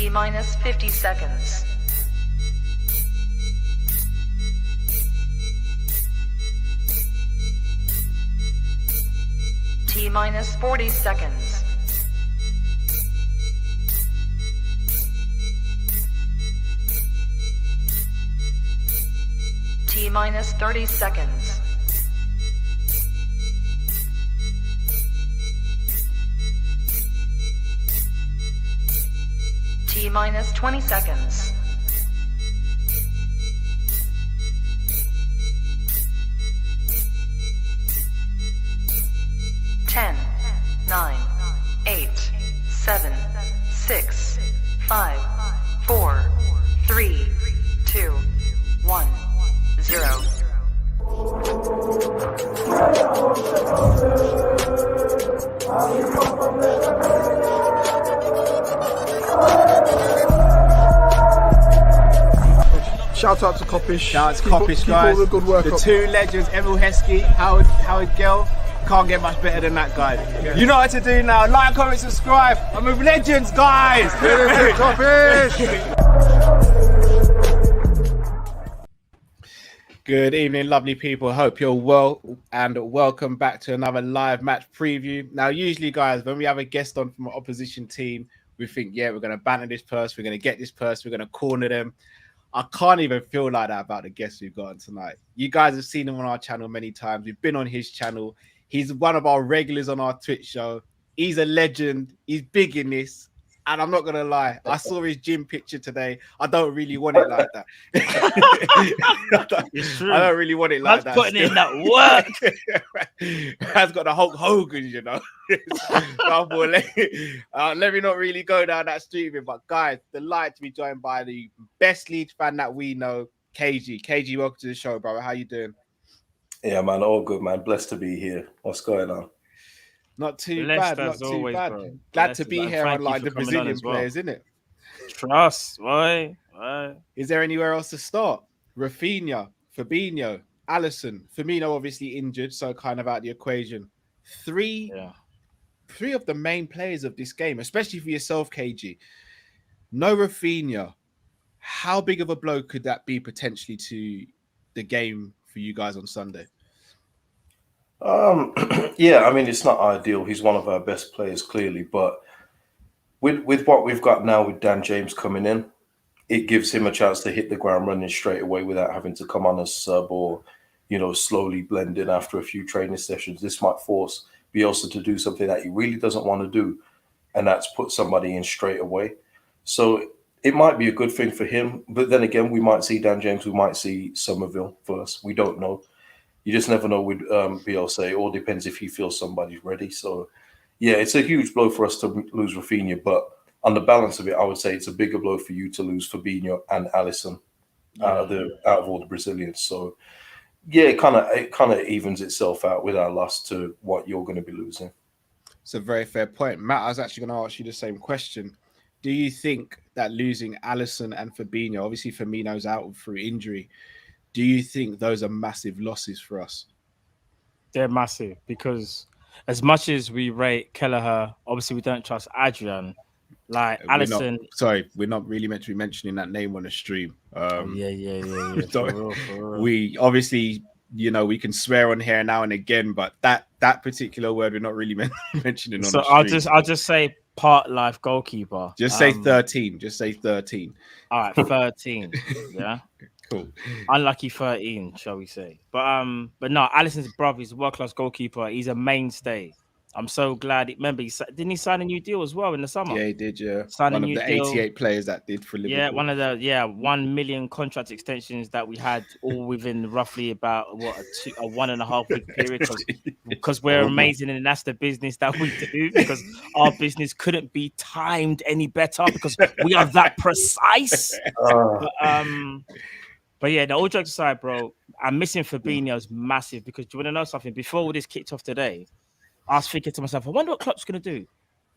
T minus 50 seconds. T minus 40 seconds. T minus 30 seconds. T minus 20 seconds. Ten, 9, 8, 7, 6, 5, 4, 3, 2, 1, 0. Shout out to Kopish. Shout out to Kopish, guys. Keep all the good work the up. two legends, Emil Heskey, Howard Gill. Can't get much better than that, guys. Yeah. You know what to do now. Like, comment, subscribe. I'm with legends, guys. Kopish. Good evening, lovely people. Hope you're well and welcome back to another live match preview. Now, usually, guys, when we have a guest on from an opposition team, we think, yeah, we're going to banter this person, we're going to get this person, we're going to corner them. I can't even feel like that about the guests we've got on tonight. You guys have seen him on our channel many times. We've been on his channel. He's one of our regulars on our Twitch show. He's a legend. He's big in this. And I'm not going to lie. I saw his gym picture today. I don't really want it like that. I don't really want it like that. Putting in that work. Has got the Hulk Hogan, you know. Let me not really go down that street with it. But guys, delighted to be joined by the best Leeds fan that we know, KG. KG, welcome to the show, brother. How you doing? Yeah, man, all good, man. Blessed to be here. What's going on? Not too bad, not too always, bad. bro. Glad to be here on like the Brazilian players, isn't it? Trust, why? Is there anywhere else to start? RAPHINHA, Fabinho, Alisson, Firmino obviously injured, so kind of out the equation. Three of the main players of this game, especially for yourself, KG. No RAPHINHA. How big of a blow could that be potentially to the game for you guys on Sunday? Yeah, I mean, it's not ideal. He's one of our best players, clearly, but with what we've got now with Dan James coming in, it gives him a chance to hit the ground running straight away without having to come on as sub or, you know, slowly blend in after a few training sessions. This might force Bielsa to do something that he really doesn't want to do, and that's put somebody in straight away. So it might be a good thing for him, but then again, we might see Dan James, we might see Somerville first. We don't know. You just never know with Bielsa. It all depends if he feels somebody's ready. So, yeah, it's a huge blow for us to lose RAPHINHA, but on the balance of it, I would say it's a bigger blow for you to lose Fabinho and Alisson out of all the Brazilians. So, yeah, it kind of evens itself out with our loss to what you're going to be losing. It's a very fair point. Matt, I was actually going to ask you the same question. Do you think that losing Alisson and Fabinho, obviously Firmino's out through injury, do you think those are massive losses for us? They're massive because as much as we rate Kelleher, obviously we don't trust Adrian. Like Alisson. We're not really meant to be mentioning that name on the stream. Yeah. For real. We obviously, you know, we can swear on here now and again, but that particular word we're not really mentioning on the stream. I'll just say part life goalkeeper. Just say 13. Just say 13. All right, 13. Yeah. Cool. Unlucky 13, shall we say. But no, Alisson's brother, he's a world-class goalkeeper. He's a mainstay. I'm so glad. Remember, didn't he sign a new deal as well in the summer? Yeah, he did, yeah. Sign one a of new the deal. 88 players that did for Liverpool. Yeah, one of the 1 million contract extensions that we had all within roughly about a 1.5 week period because we're amazing and that's the business that we do because our business couldn't be timed any better because we are that precise. But yeah, the all jokes aside, bro, I'm missing Fabinho is massive because do you want to know something? Before all this kicked off today, I was thinking to myself, I wonder what Klopp's going to do.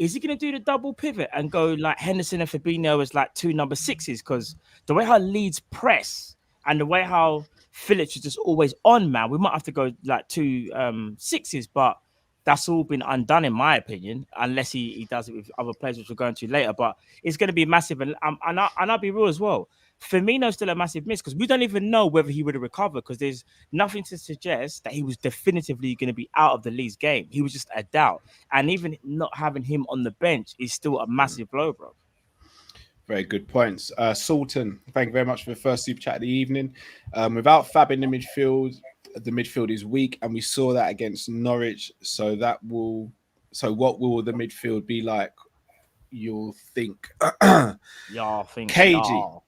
Is he going to do the double pivot and go like Henderson and Fabinho as like two number sixes? Because the way how Leeds press and the way how Phillips is just always on, man, we might have to go like two sixes. But that's all been undone, in my opinion, unless he does it with other players, which we're going to later. But it's going to be massive. And I'll be real as well. Firmino's still a massive miss because we don't even know whether he would have recovered because there's nothing to suggest that he was definitively going to be out of the Leeds game. He was just a doubt. And even not having him on the bench is still a massive blow, bro. Very good points. Sultan, thank you very much for the first super chat of the evening. Without Fab in the midfield is weak, and we saw that against Norwich. So what will the midfield be like? You'll think. Y'all think. KG.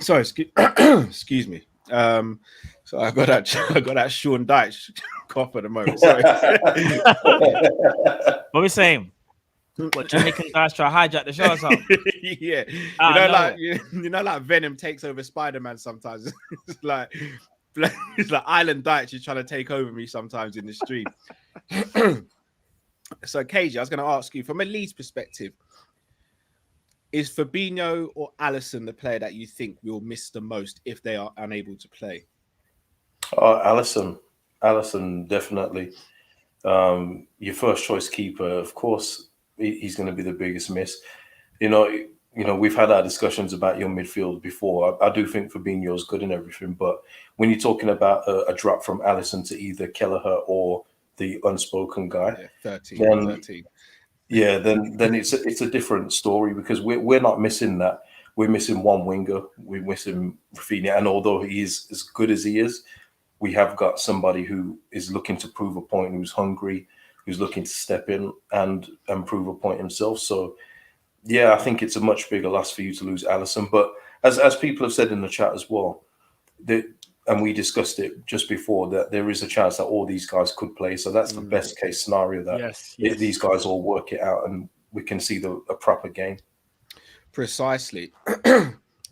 Sorry, excuse me. So I got that Sean Dyche cough at the moment. Sorry. What we saying? What, Jamaican guys try to hijack the show or something? Yeah. You know, like Venom takes over Spider-Man sometimes. It's like Island Dyche is trying to take over me sometimes in the street. So, KG, I was going to ask you, from a Leeds perspective, is Fabinho or Alisson the player that you think will miss the most if they are unable to play? Alisson, definitely. Your first choice keeper, of course, he's going to be the biggest miss. You know, we've had our discussions about your midfield before. I do think Fabinho is good and everything, but when you're talking about a drop from Alisson to either Kelleher or the unspoken guy, 13. Yeah, then it's a different story because we're not missing that. We're missing one winger. We're missing RAPHINHA, and although he is as good as he is, we have got somebody who is looking to prove a point, who's hungry, who's looking to step in and prove a point himself. So, yeah, I think it's a much bigger loss for you to lose Alisson. But as people have said in the chat as well, and we discussed it just before, that there is a chance that all these guys could play. So that's the best case scenario, that these guys all work it out and we can see a proper game. Precisely.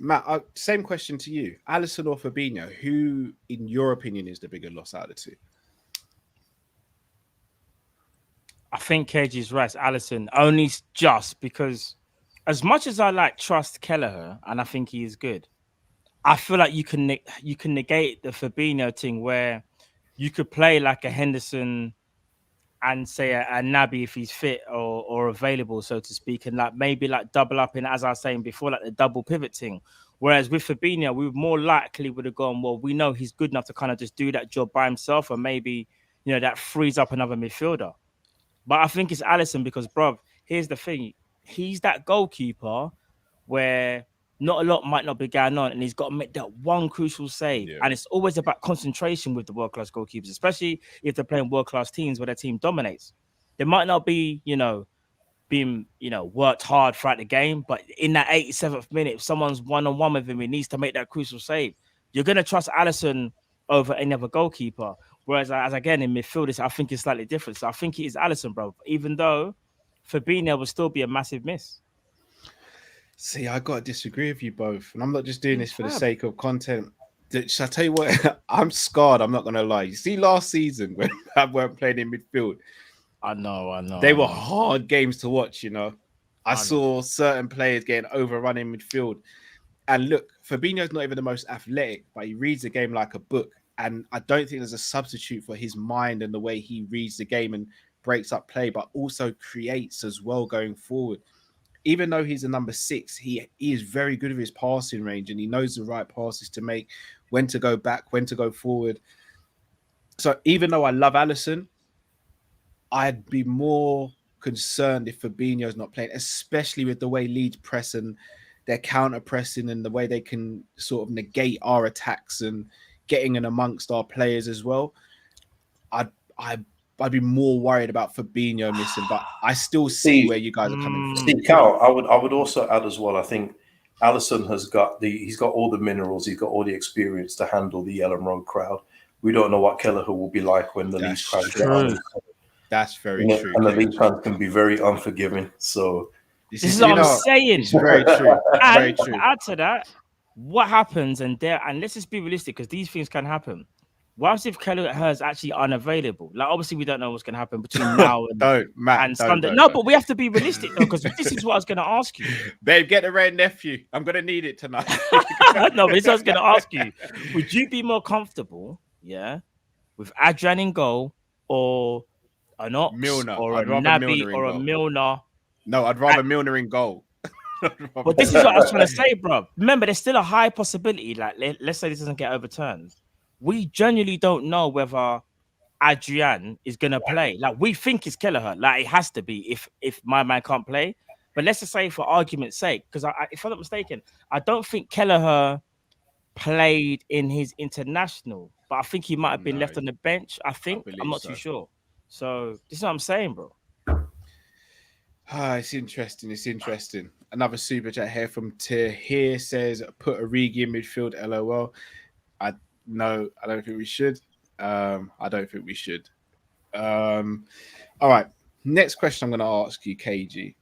Matt, same question to you. Alisson or Fabinho, who, in your opinion, is the bigger loss out of the two? I think KG's right, Alisson, only just because as much as I trust Kelleher, and I think he is good, I feel like you can negate the Fabinho thing where you could play like a Henderson and say a Naby if he's fit or available, so to speak, and maybe double up in, as I was saying before, like the double pivot thing. Whereas with Fabinho, we more likely would have gone, well, we know he's good enough to kind of just do that job by himself, and maybe, that frees up another midfielder. But I think it's Alisson because, bruv, here's the thing. He's that goalkeeper where not a lot might not be going on, and he's got to make that one crucial save. Yeah. And it's always about concentration with the world-class goalkeepers, especially if they're playing world-class teams where their team dominates. They might not be, being, worked hard throughout the game, but in that 87th minute, if someone's one-on-one with him, he needs to make that crucial save. You're going to trust Alisson over any other goalkeeper. Whereas, as again, in midfield, I think it's slightly different. So I think it is Alisson, bro. Even though Fabinho will still be a massive miss. See, I got to disagree with you both. And I'm not just doing this for the sake of content. Shall I tell you what? I'm scarred. I'm not going to lie. You see, last season when I weren't playing in midfield, I know. They were hard games to watch, I saw certain players getting overrun in midfield. And look, Fabinho's not even the most athletic, but he reads the game like a book. And I don't think there's a substitute for his mind and the way he reads the game and breaks up play, but also creates as well going forward. Even though he's a number 6, he is very good with his passing range and he knows the right passes to make, when to go back, when to go forward. So even though I love Alisson, I'd be more concerned if Fabinho's not playing, especially with the way Leeds press and their counter pressing and the way they can sort of negate our attacks and getting in amongst our players as well. I'd be more worried about Fabinho missing, but I still see where you guys are coming from. See, Cal, I would also add as well, I think Alisson he's got all the minerals, he's got all the experience to handle the Ellen Road crowd. We don't know what Kelleher will be like when the Leeds crowd get on. That's very true. And the Leeds fans can be very unforgiving. So this is what I'm saying. It's very true. And to add to that, what happens and let's just be realistic because these things can happen. What if Kelleher is actually unavailable? Obviously, we don't know what's going to happen between now and Sunday. But we have to be realistic though, because this is what I was going to ask you. Babe, get the red nephew. I'm going to need it tonight. No, but this is what I was going to ask you. Would you be more comfortable, with Adrian in goal or an Ox Milner. or I'd a rather Naby Milner in or a goal. Milner. No, I'd rather Milner in goal. But this is what I was trying to say, bro. Remember, there's still a high possibility. Like, let's say this doesn't get overturned. We genuinely don't know whether Adrian is gonna play. Like, we think it's Kelleher. Like, it has to be if my man can't play. But let's just say, for argument's sake, because if I'm not mistaken, I don't think Kelleher played in his international, but I think he might have been left on the bench. I'm believe not so. too sure. So this is what I'm saying, bro. It's interesting. It's interesting. Another super chat here from Tahir says, "Put Origi in midfield." LOL. No, I don't think we should. I don't think we should. All right. Next question I'm going to ask you, KG.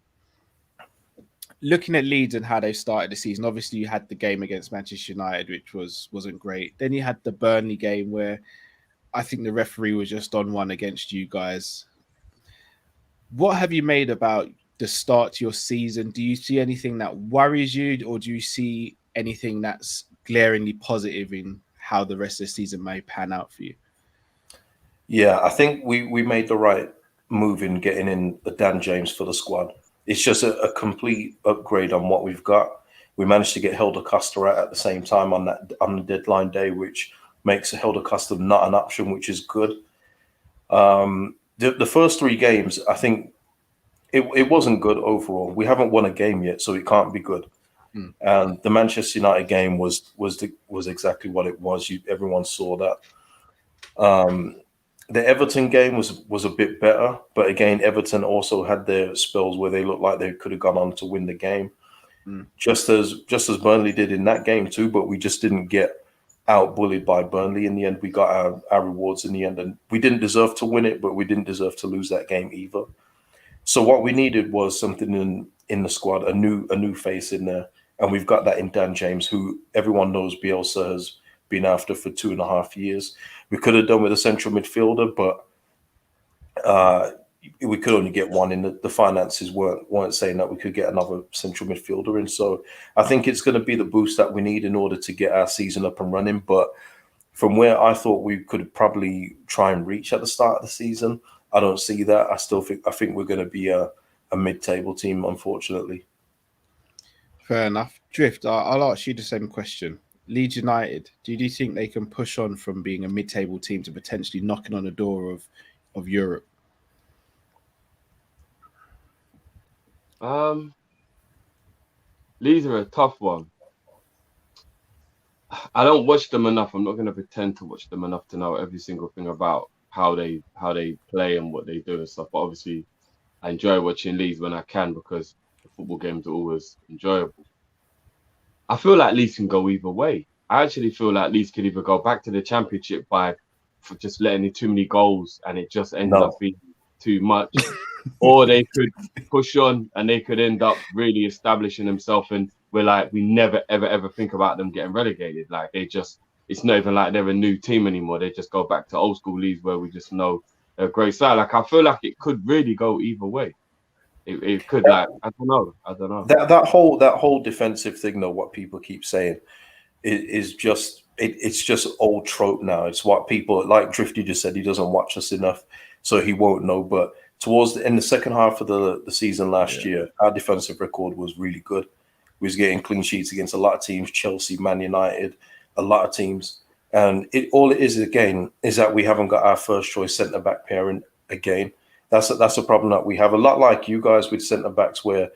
Looking at Leeds and how they started the season, obviously you had the game against Manchester United, which wasn't great. Then you had the Burnley game where I think the referee was just on one against you guys. What have you made about the start to your season? Do you see anything that worries you, or do you see anything that's glaringly positive in how the rest of the season may pan out for you? Yeah, I think we made the right move in getting in the Dan James for the squad. It's just a complete upgrade on what we've got. We managed to get Helder Costa out at the same time on the deadline day, which makes Helder Costa not an option, which is good. The first three games, I think it wasn't good overall. We haven't won a game yet, so it can't be good. And the Manchester United game was exactly what it was. Everyone saw that. The Everton game was a bit better, but again, Everton also had their spells where they looked like they could have gone on to win the game, just as Burnley did in that game too. But we just didn't get out-bullied by Burnley in the end. We got our rewards in the end, and we didn't deserve to win it, but we didn't deserve to lose that game either. So what we needed was something in the squad, a new face in there, and we've got that in Dan James, who everyone knows Bielsa has been after for 2.5 years. We could have done with a central midfielder, but we could only get one. In the finances weren't saying that we could get another central midfielder in. So I think it's going to be the boost that we need in order to get our season up and running. But from where I thought we could probably try and reach at the start of the season, I don't see that. I think we're going to be a mid-table team, unfortunately. Fair enough. Drift, I'll ask you the same question. Leeds United, do you think they can push on from being a mid-table team to potentially knocking on the door of Europe? Leeds are a tough one. I don't watch them enough. I'm not going to pretend to watch them enough to know every single thing about how they play and what they do and stuff. But obviously, I enjoy watching Leeds when I can because the football games are always enjoyable. I feel like Leeds can go either way. I actually feel like Leeds could either go back to the Championship for just letting in too many goals and it just ends up being too much, or they could push on and they could end up really establishing themselves, and we never ever think about them getting relegated. Like it's not even like they're a new team anymore. They just go back to old school Leeds where we just know they're a great side. Like I feel like it could really go either way. It could, I don't know. That whole defensive thing, though, what people keep saying is just it's just old trope now. It's what people like Drifty just said. He doesn't watch us enough, so he won't know. But in the second half of the season last year, our defensive record was really good. We was getting clean sheets against a lot of teams, Chelsea, Man United, a lot of teams. And all it is again is that we haven't got our first choice centre back pairing again. That's a problem that we have. A lot like you guys with centre backs, where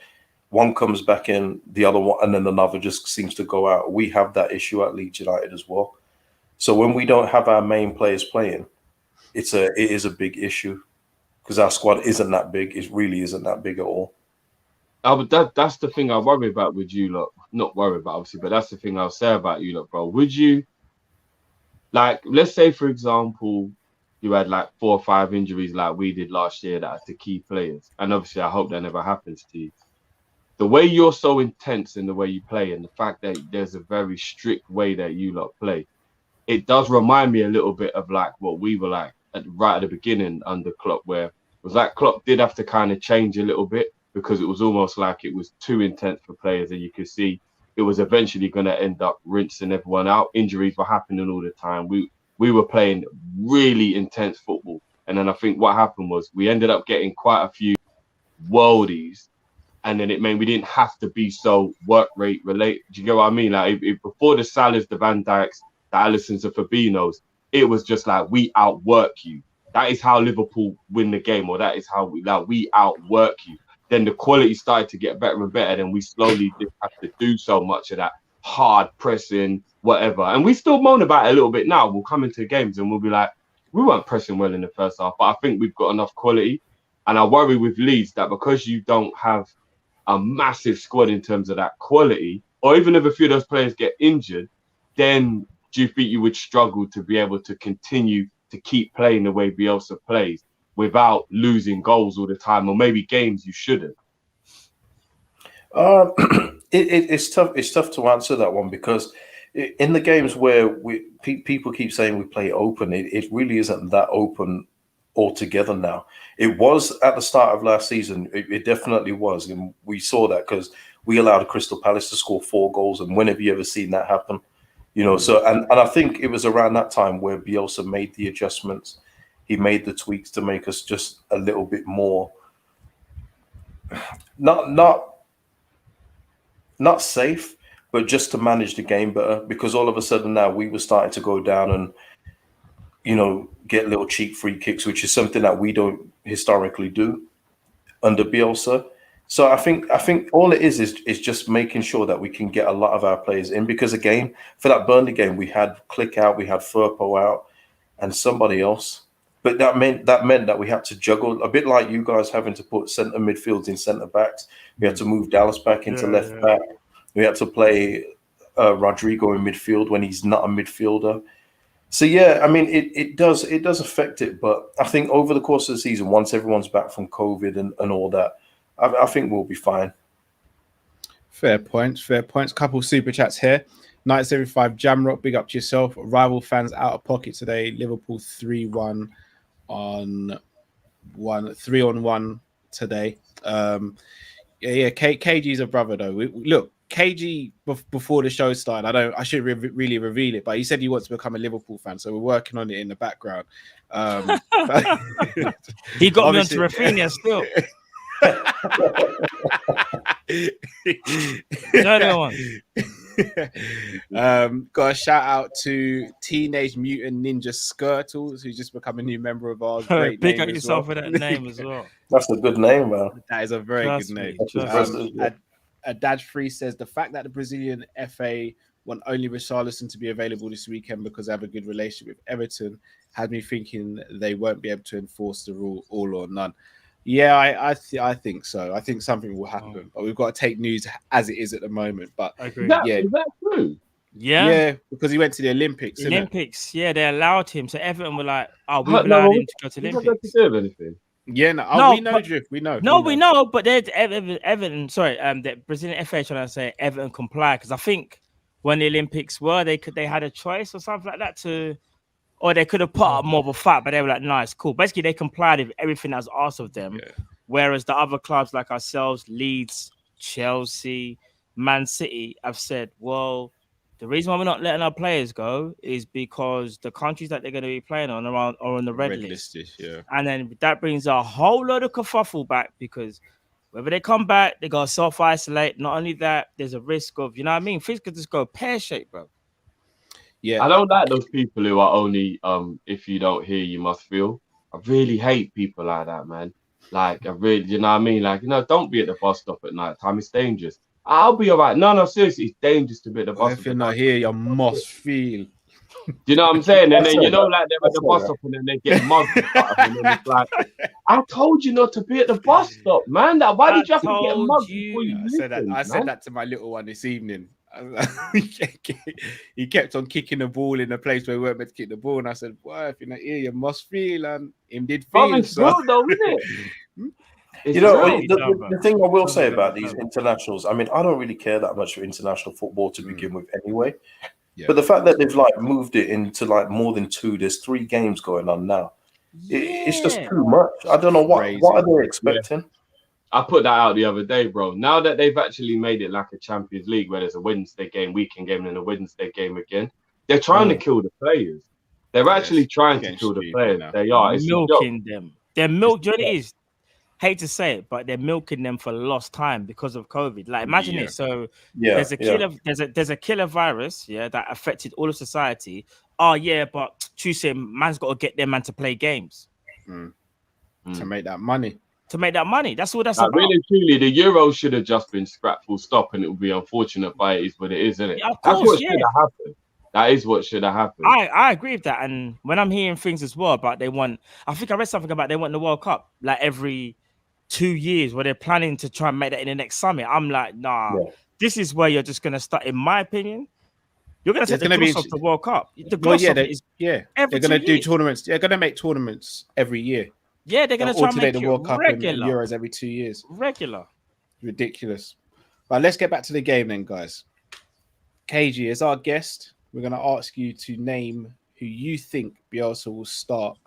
one comes back in, the other one, and then another just seems to go out. We have that issue at Leeds United as well. So when we don't have our main players playing, it is a big issue because our squad isn't that big. It really isn't that big at all. But that's the thing I worry about with you lot. Not worry about, obviously, but that's the thing I'll say about you lot, bro. Would you, let's say, for example, you had 4 or 5 injuries like we did last year that are to key players. And obviously, I hope that never happens to you. The way you're so intense in the way you play and the fact that there's a very strict way that you lot play, it does remind me a little bit of what we were right at the beginning under Klopp, where it was Klopp did have to kind of change a little bit because it was almost like it was too intense for players, and you could see it was eventually going to end up rinsing everyone out. Injuries were happening all the time. We were playing really intense football, And then I think what happened was we ended up getting quite a few worldies, and then it meant we didn't have to be so work rate related. Do you get what I mean? Like before the Salahs, the Van Dijks, the Alissons, the Fabinos, it was just like we outwork you. That is how Liverpool win the game, or that is how we outwork you. Then the quality started to get better and better, and we slowly didn't have to do so much of that hard pressing, whatever. And we still moan about it a little bit now. We'll come into games and we'll be like, we weren't pressing well in the first half, but I think we've got enough quality. And I worry with Leeds that because you don't have a massive squad in terms of that quality, or even if a few of those players get injured, then do you think you would struggle to be able to continue to keep playing the way Bielsa plays without losing goals all the time, or maybe games you shouldn't? It's tough. It's tough to answer that one, because in the games where people keep saying we play open, it really isn't that open altogether now. It was at the start of last season. It definitely was, and we saw that because we allowed Crystal Palace to score 4 goals. And when have you ever seen that happen? You know, so and I think it was around that time where Bielsa made the adjustments. He made the tweaks to make us just a little bit more not safe, but just to manage the game better. Because all of a sudden now we were starting to go down and, you know, get little cheap free kicks, which is something that we don't historically do under Bielsa. So I think all it is just making sure that we can get a lot of our players in, because again, for that Burnley game, we had Click out, we had Firpo out, and somebody else. But that meant that we had to juggle, a bit like you guys having to put centre midfields in centre backs. We had to move Dallas back into left back. We had to play Rodrigo in midfield when he's not a midfielder. So yeah, I mean, it does affect it. But I think over the course of the season, once everyone's back from COVID and all that, I think we'll be fine. Fair points. Couple super chats here. Knights 75 Jamrock, big up to yourself. Rival fans out of pocket today. Liverpool 3-1 on 3-on-1 today. KG's a brother though. Look, KG before the show started, I shouldn't really reveal it, but he said he wants to become a Liverpool fan, so we're working on it in the background. He got me onto RAPHINHA still. No. Got a shout out to Teenage Mutant Ninja Skirtles, who's just become a new member of ours. Great Pick name up yourself with that name as well. That's a good name, man. That is a very good name. Dad Free says the fact that the Brazilian FA want only Richarlison to be available this weekend because they have a good relationship with Everton had me thinking they won't be able to enforce the rule all or none. Yeah, I think so. I think something will happen, but we've got to take news as it is at the moment. But I agree. Is that true? Yeah, because he went to the Olympics. Yeah, they allowed him. So Everton were like, "Oh, we've allowed him to go to the Olympics." To do with anything. Yeah, we know, Drift. We know. We know, but they're Everton. Sorry, the Brazilian FA trying to say Everton comply, because I think when the Olympics were, they had a choice or something like that or they could have put up more of a fight, but they were like, "Nice, cool." Basically, they complied with everything that was asked of them. Yeah. Whereas the other clubs like ourselves, Leeds, Chelsea, Man City, have said, "Well, the reason why we're not letting our players go is because the countries that they're going to be playing on are on the red list." Yeah. And then that brings a whole lot of kerfuffle back, because whether they come back, they got to self-isolate. Not only that, there's a risk of, you know what I mean? Things could just go pear-shaped, bro. Yeah. I don't like those people who are only, if you don't hear, you must feel. I really hate people like that, man. Like, I really, you know what I mean? Like, don't be at the bus stop at night time. It's dangerous. I'll be all right. No, seriously, it's dangerous to be at the bus stop. If you're not here, you must feel. Do you know what I'm saying? And then, like, they're at the bus stop and then they get mugged. And then it's like, I told you not to be at the bus stop, man. Why did you have to get mugged before you I said that to my little one this evening. He kept on kicking the ball in a place where we weren't meant to kick the ball, and I said, "Well, if you're not here, you must feel." And him did feel. It's good though, isn't it? The thing I will say about these internationals, I mean, I don't really care that much for international football to begin with, anyway. Yeah. But the fact that they've moved it into more than 2, there's 3 games going on now. It's just too much. I don't know what are they expecting. Yeah. I put that out the other day, bro. Now that they've actually made it like a Champions League where there's a Wednesday game, weekend game, and a Wednesday game again, they're trying to kill the players. They're actually trying to getting kill the stupid players. now. They are. It's a joke. Milking them. They're milk. Do you know what it is? Hate to say it, but they're milking them for lost time because of COVID. Like, imagine Yeah. this. So Yeah, there's a killer. There's a killer virus. Yeah, that affected all of society. Oh yeah, but Tuesday, man's got to get their man to play games To make that money. to make that money. That's all that's Like, about. really, truly, the Euro should have just been scrapped full stop, and it would be unfortunate, but it is what it is, isn't it? Yeah, of That's course, what should have happened. That is what should have happened. I agree with that. And when I'm hearing things as well about I think I read something about they want the World Cup like every 2 years, where they're planning to try and make that in the next summit. I'm like, nah, this is where you're just gonna start. In my opinion, you're gonna take the gloss off the World Cup. The gloss off it is they're every gonna 2 do years. tournaments. They're gonna make tournaments every year. Yeah, they're gonna They'll try and alternate make the it World Cup and regular. Euros every 2 years. Regular. Ridiculous. But let's get back to the game then, guys. KG, as our guest, we're going to ask you to name who you think Bielsa will start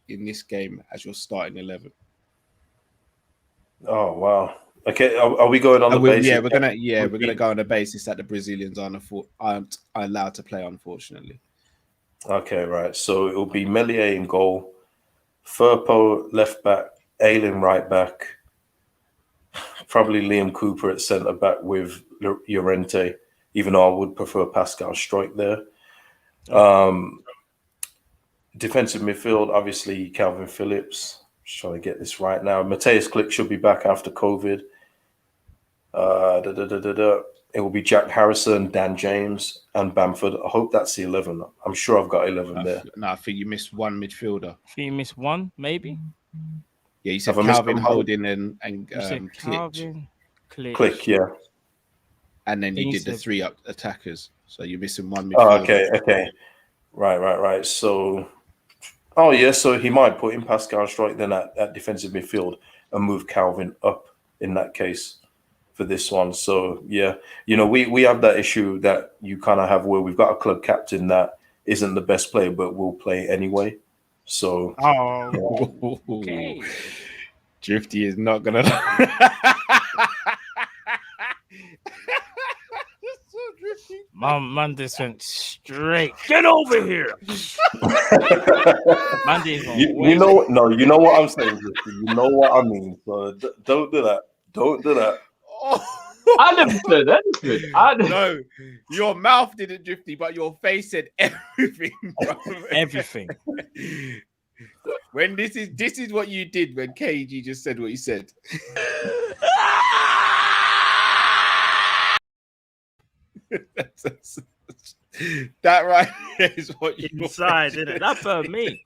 in this game as your starting 11. Oh wow. Okay, are we going on the basis? Yeah, we're gonna go on the basis that the Brazilians aren't allowed to play, unfortunately. Okay, right. So it will be Melier in goal, Firpo left back, Ayling right back, probably Liam Cooper at centre back with Llorente, even though I would prefer Pascal Struijk there. Defensive midfield, obviously Calvin Phillips. Just trying to get this right now. Mateus Klick should be back after COVID. It will be Jack Harrison, Dan James, and Bamford. I hope that's the 11. I'm sure I've got 11 there. No, I think you missed one midfielder. I think you missed one, maybe. Yeah, you said Have I missed Calvin one? Holding and You said Klick. Calvin, Klick, yeah. And then you You did the said- 3 up attackers. So you're missing one Oh, midfielder. okay. Right. So, oh yeah, so he might put in Pascal Struijk then at defensive midfield and move Calvin up in that case for this one. So yeah, we have that issue that you kind of have where we've got a club captain that isn't the best player but will play anyway. So Okay. Drifty is not gonna. Man, this went straight. Get over here. Man, you know what I'm saying. You know what I mean. So don't do that. Don't do that. I never said anything. No, your mouth didn't, Drifty, but your face said everything. Bro. Everything. When this is what you did when KG just said what he said. That right there is what you Inside, isn't it? That burned me.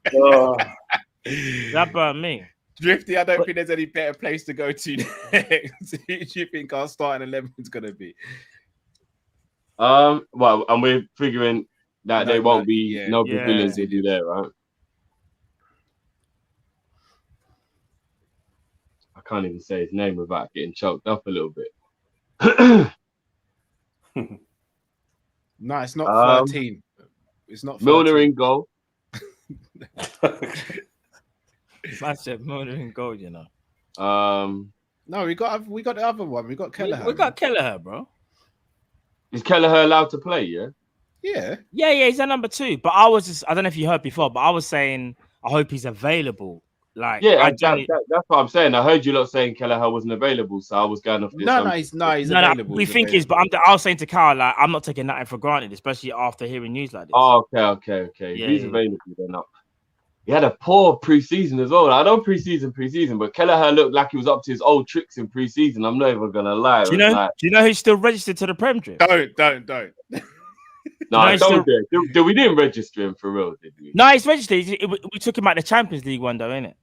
That burned me. Drifty, I don't think there's any better place to go to next. Who do you think our starting 11 is going to be? Well, and we're figuring that there won't be no Brazilians will be there, right? I can't even say his name without getting choked up a little bit. No, it's not 13. It's not 13. Milner in goal. I said Milner in goal, you know. No, we got the other one. We got Kelleher. We got Kelleher, bro. Is Kelleher allowed to play? Yeah. Yeah, he's at number 2. But I don't know if you heard before, but I was saying I hope he's available. Like, that's what I'm saying. I heard you lot saying Kelleher wasn't available, so I was going off this. He's available. We think he's, but I was saying to Carl, like, I'm not taking nothing for granted, especially after hearing news like this. Oh, okay. Yeah, He's available then up. He had a poor preseason as well. I know preseason, but Kelleher looked like he was up to his old tricks in preseason. I'm not even gonna lie. Do you know who's still registered to the Prem Drip? Don't. No, don't do it. We didn't register him for real, did we? No, he's registered. We took him out the Champions League one, though, innit?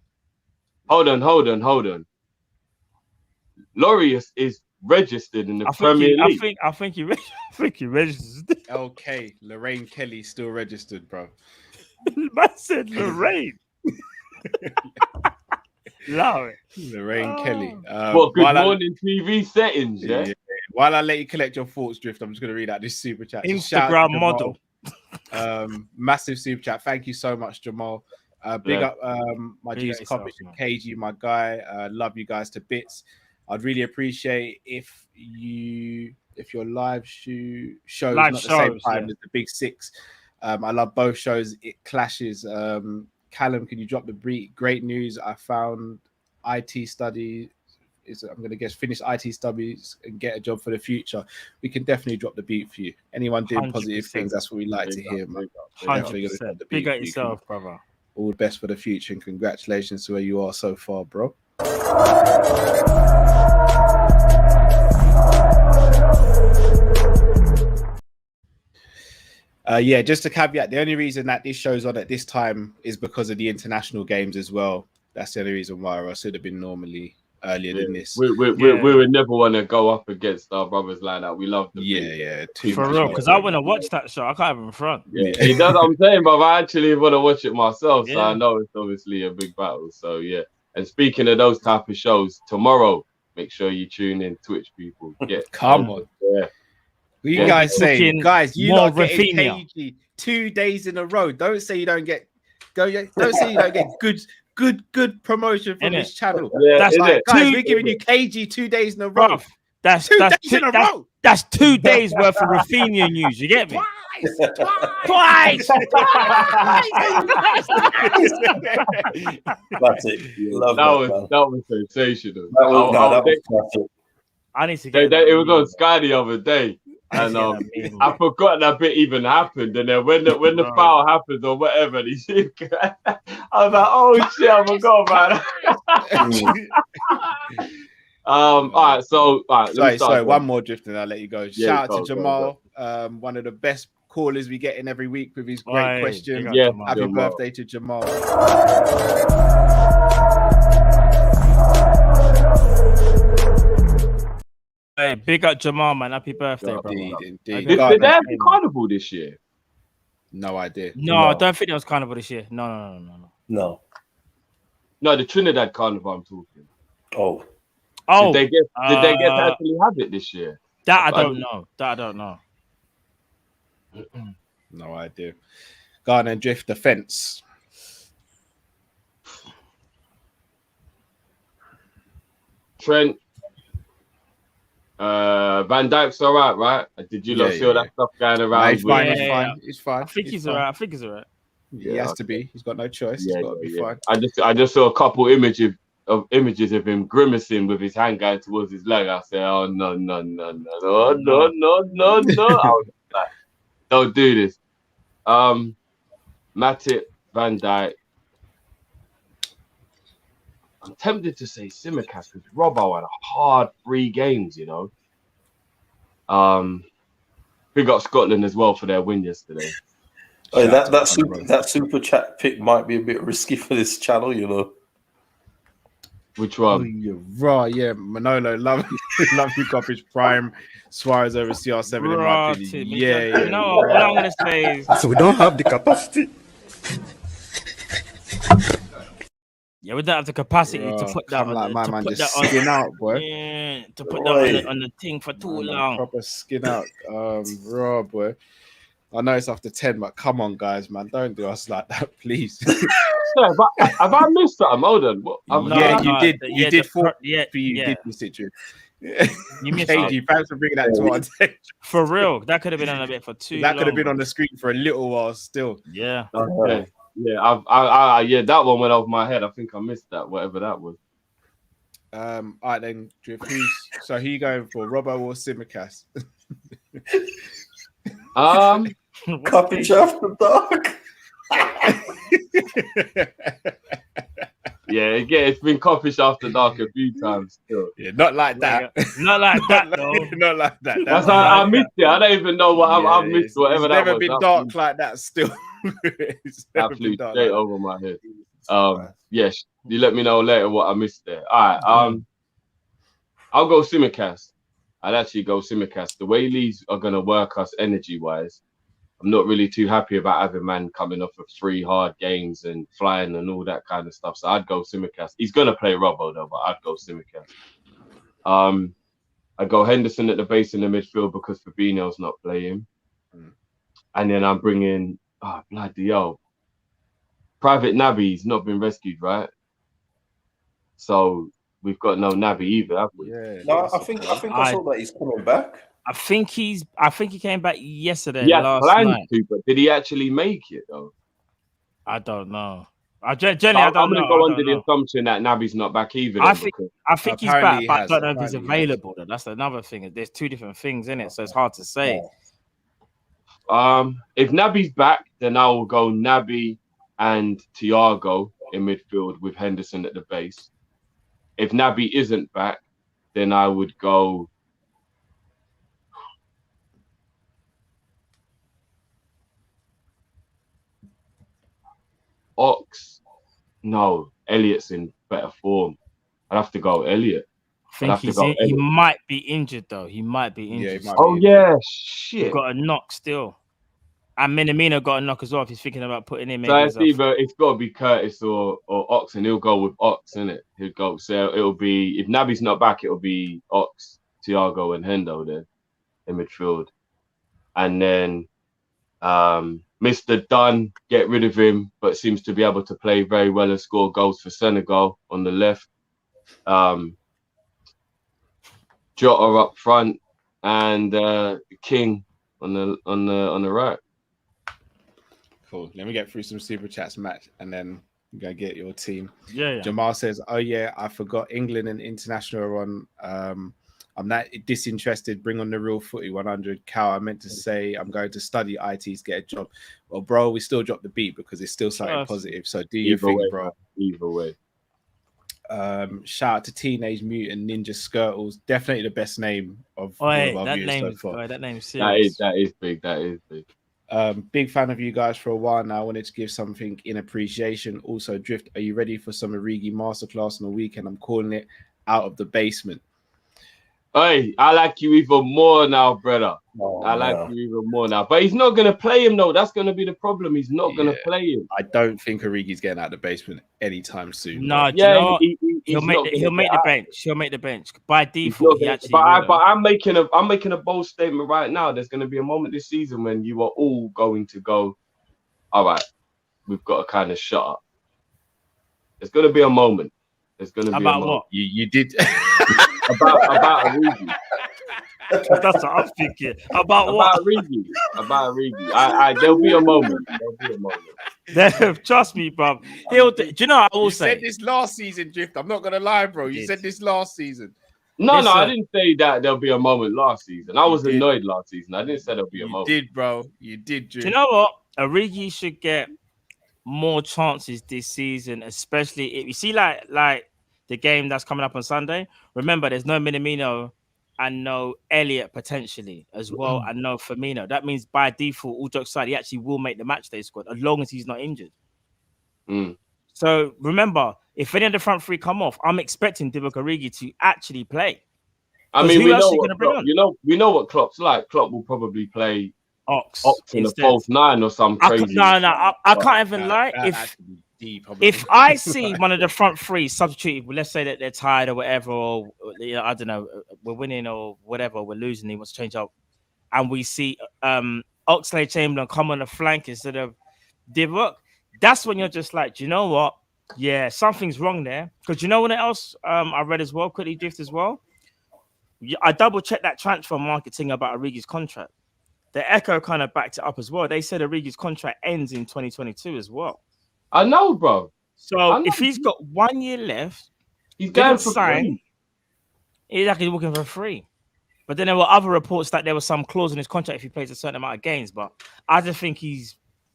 Hold on. Laurie is registered in the Premier League. I think he registered. Okay, Lorraine Kelly still registered, bro. Man said Lorraine. Love it. Lorraine Kelly. Good morning TV settings, yeah? While I let you collect your thoughts, Drift, I'm just going to read out this super chat. Instagram model. Massive super chat. Thank you so much, Jamal. Big up my G's Kopish and KG, my guy. Love you guys to bits. I'd really appreciate if your live shows not the same time as the Big Six. I love both shows. It clashes. Callum, can you drop the beat? Great news. I found IT study. I'm going to guess finish IT studies and get a job for the future. We can definitely drop the beat for you. Anyone doing positive 100%. things, that's what we like to hear, man. 100%. Big up yourself, brother. All the best for the future and congratulations to where you are so far, bro. Yeah, just a caveat. The only reason that this show's on at this time is because of the international games as well. That's the only reason why, or I should have been normally earlier than this. We would never want to go up against our brothers like that. We love them. Yeah. For real, because I want to watch that show. I can't have in front. Yeah, that's what I'm saying, but I actually want to watch it myself. So I know it's obviously a big battle. So yeah. And speaking of those type of shows, tomorrow, make sure you tune in, Twitch people. Come on. Yeah. What you guys say, guys? You lot getting KG 2 days in a row. Don't say you don't get. Don't say you don't get good promotion from this channel. Yeah, that's like, guys, we're giving you KG 2 days in a row. That's 2 days in a row. That's 2 days worth of Raphinha news. You get me? Twice. That's it. That was sensational. That was classic. I need to get it was on Sky the other day. And I forgot that bit even happened. And then when the foul happened or whatever, I was like, oh shit, I forgot about it. All right, sorry, one more drift and I'll let you go. Shout out to Jamal, one of the best callers we get in every week with his great questions. Yeah, happy birthday to Jamal. Hey, big up Jamal, man. Happy birthday, bro. Indeed. Did they have a carnival this year? No idea. No, I don't think there was carnival this year. No. No, the Trinidad carnival I'm talking. Oh. Did they get to actually have it this year? That I don't know. No idea. Garden and Drift defense. Trent. Van Dijk's all right? Did you see all that stuff going around? He's fine. He's fine. I think he's all right. He has to be. He's got no choice. He's got to be fine. I just saw a couple images of him grimacing with his hand going towards his leg. I said, oh no. I was like, don't do this. Matip, Van Dijk. I'm tempted to say Simicast because Robbo had a hard 3 games, you know. Big up Scotland as well for their win yesterday. Oh, that super chat pick might be a bit risky for this channel, you know. Which one? Oh, you're right, yeah. Manolo, love you, Kopish Prime. Suarez over CR7 in my opinion. Yeah. You know what I'm gonna say is, So we don't have the capacity. yeah, we don't have the capacity to put that on. Like my to man put just that skin out, boy. Yeah, to put that on the thing for too long. Proper skin out, raw, boy. I know it's after 10, but come on, guys, man, don't do us like that, please. Yeah, but have I missed something? Hold on. You did. You did for you. Did miss it, Drew. You missed KG, thanks for bringing that to our attention. For real, that could have been on a bit for too long. That could have been on the screen for a little while still. Yeah. Yeah, that one went over my head. I think I missed that, whatever that was. All right then, Drew. So who you going for, Robbo or Simicast? Kopish after dark. Yeah, it's been Kopish after dark a few times still. Yeah, not like that. Not like that, though. Not like that. That's how I missed it. I don't even know what I've missed. Whatever that was. It's never been dark like that. Still, it's absolutely straight over my head. Yes, you let me know later what I missed there. All right. I'll go Simicast. I'd actually go Simicast. The way Leeds are going to work us energy-wise, I'm not really too happy about having man coming off of 3 hard games and flying and all that kind of stuff. So I'd go Simicast. He's going to play Robbo, though, but I'd go Simicast. I'd go Henderson at the base in the midfield because Fabinho's not playing. And then I'm bringing, bloody hell. Private Naby's not been rescued, right? So we've got no Naby either, have we? Yeah. No, I think I saw that he's coming back. I think he came back yesterday. Yeah, last planned night. to, but did he actually make it though? I don't know. Jenny, I'm I don't gonna know. go I under don't the know. assumption that Naby's not back either. I Then, think because I think he's Apparently back, he but I has. don't know if he's Apparently he has. available. Though. That's another thing. There's two different things in it, so it's hard to say. if Naby's back, then I will go Naby and Thiago in midfield with Henderson at the base. If Naby isn't back, then I would go. Ox. No, Elliott's in better form. I'd have to go Elliott. I think he might be injured though. He might be injured. he might Oh be injured. yeah, He's shit. got a knock still. And Minamino got a knock as well. If he's thinking about putting him in. So it's got to be Curtis or Ox, and he'll go with Ox, innit? He'll go. So it'll be, if Naby's not back, it'll be Ox, Thiago, and Hendo then in midfield, and then Mr. Dunn, get rid of him, but seems to be able to play very well and score goals for Senegal on the left. Jota up front, and King on the right. Cool. Let me get through some super chats, Matt, and then you go get your team. Yeah. Jamal says, "Oh yeah, I forgot England and international are on. I'm not disinterested. Bring on the real footy 100. Cal, I meant to say I'm going to study IT to get a job. Well, bro, we still drop the beat because it's still something positive. So do your thing, bro. Either way. Shout out to Teenage Mutant Ninja Skirtles. Definitely the best name of all of our viewers so far. That name is serious. That is big. That is big. Big fan of you guys for a while now. I wanted to give something in appreciation. Also, Drift, are you ready for some Origi masterclass on the weekend? I'm calling it Out of the Basement. Hey, I like you even more now, brother. I like you even more now. But he's not going to play him, though. That's going to be the problem. He's not going to play him. I don't think Origi's getting out of the basement anytime soon. No, he'll make the bench. He'll make the bench. By default, he actually will. But I'm making a bold statement right now. There's going to be a moment this season when you are all going to go, all right, we've got to kind of shut up. There's going to be a moment. There's going to be about a moment. what? You did... about Origi. That's what I'm thinking. About what? About Origi. There'll be a moment. Trust me, bro. Do you know what I will say? You said this last season, Drift. I'm not gonna lie, bro. You said this last season. No, I didn't say that there'll be a moment last season. I was annoyed last season. I didn't say there'll be a moment. You did, bro. You did, Drift. Do you know what? Origi should get more chances this season, especially if you see like the game that's coming up on Sunday. Remember, there's no Minamino and no Elliott potentially as well, and no Firmino. That means by default, all jokes aside, he actually will make the matchday squad as long as he's not injured. So remember, if any of the front three come off, I'm expecting Divock Origi to actually play. I mean, we know what Klopp's like. Klopp will probably play Ox in a false nine or some crazy. I can't even lie. If I see one of the front three substituted, let's say that they're tired or whatever, or I don't know, we're winning or whatever, we're losing, he wants to change up, and we see Oxlade-Chamberlain come on the flank instead of Divock, that's when you're just like, do you know what? Yeah, something's wrong there. Because you know what else I read as well, quickly Drift as well? I double checked that transfer marketing about Origi's contract. The Echo kind of backed it up as well. They said Origi's contract ends in 2022 as well. I know, bro. So if he's got 1 year left, he's going for free. He's actually looking for free. But then there were other reports that there was some clause in his contract if he plays a certain amount of games. But I just think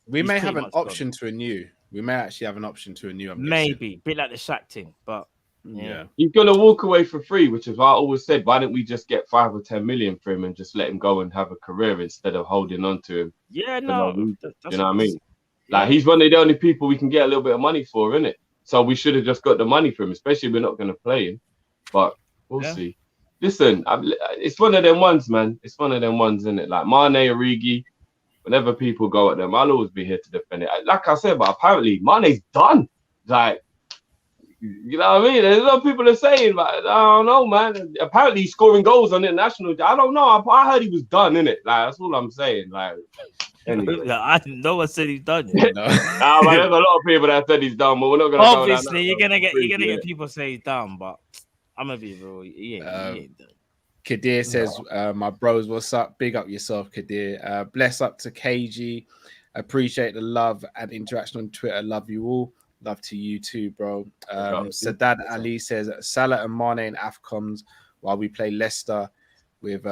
we may have an option to renew. We may actually have an option to renew. Maybe a bit like the Shaq thing, but yeah. He's gonna walk away for free, which is why I always said, why don't we just get 5 or 10 million for him and just let him go and have a career instead of holding on to him? Yeah, no, you know what I mean? Like, he's one of the only people we can get a little bit of money for, isn't it? So we should have just got the money for him, especially if we're not going to play him. But we'll see. Listen, it's one of them ones, man. It's one of them ones, isn't it? Like Mane, Origi, whenever people go at them, I'll always be here to defend it. Like I said, but apparently Mane's done. Like, you know what I mean? There's a lot of people are saying, but I don't know, man. Apparently he's scoring goals on international. I don't know. I heard he was done, innit? Like, that's all I'm saying. Like, anyway. No one said he's done. But there's a lot of people that said he's done, but we're not gonna. Obviously, you're gonna get people say he's done, but I'm gonna be real. He ain't done. Kadir says, my bros, what's up? Big up yourself, Kadir. Bless up to KG. Appreciate the love and interaction on Twitter. Love you all. Love to you too, bro. Sadad Ali says, Salah and Mane in AFCONs while we play Leicester with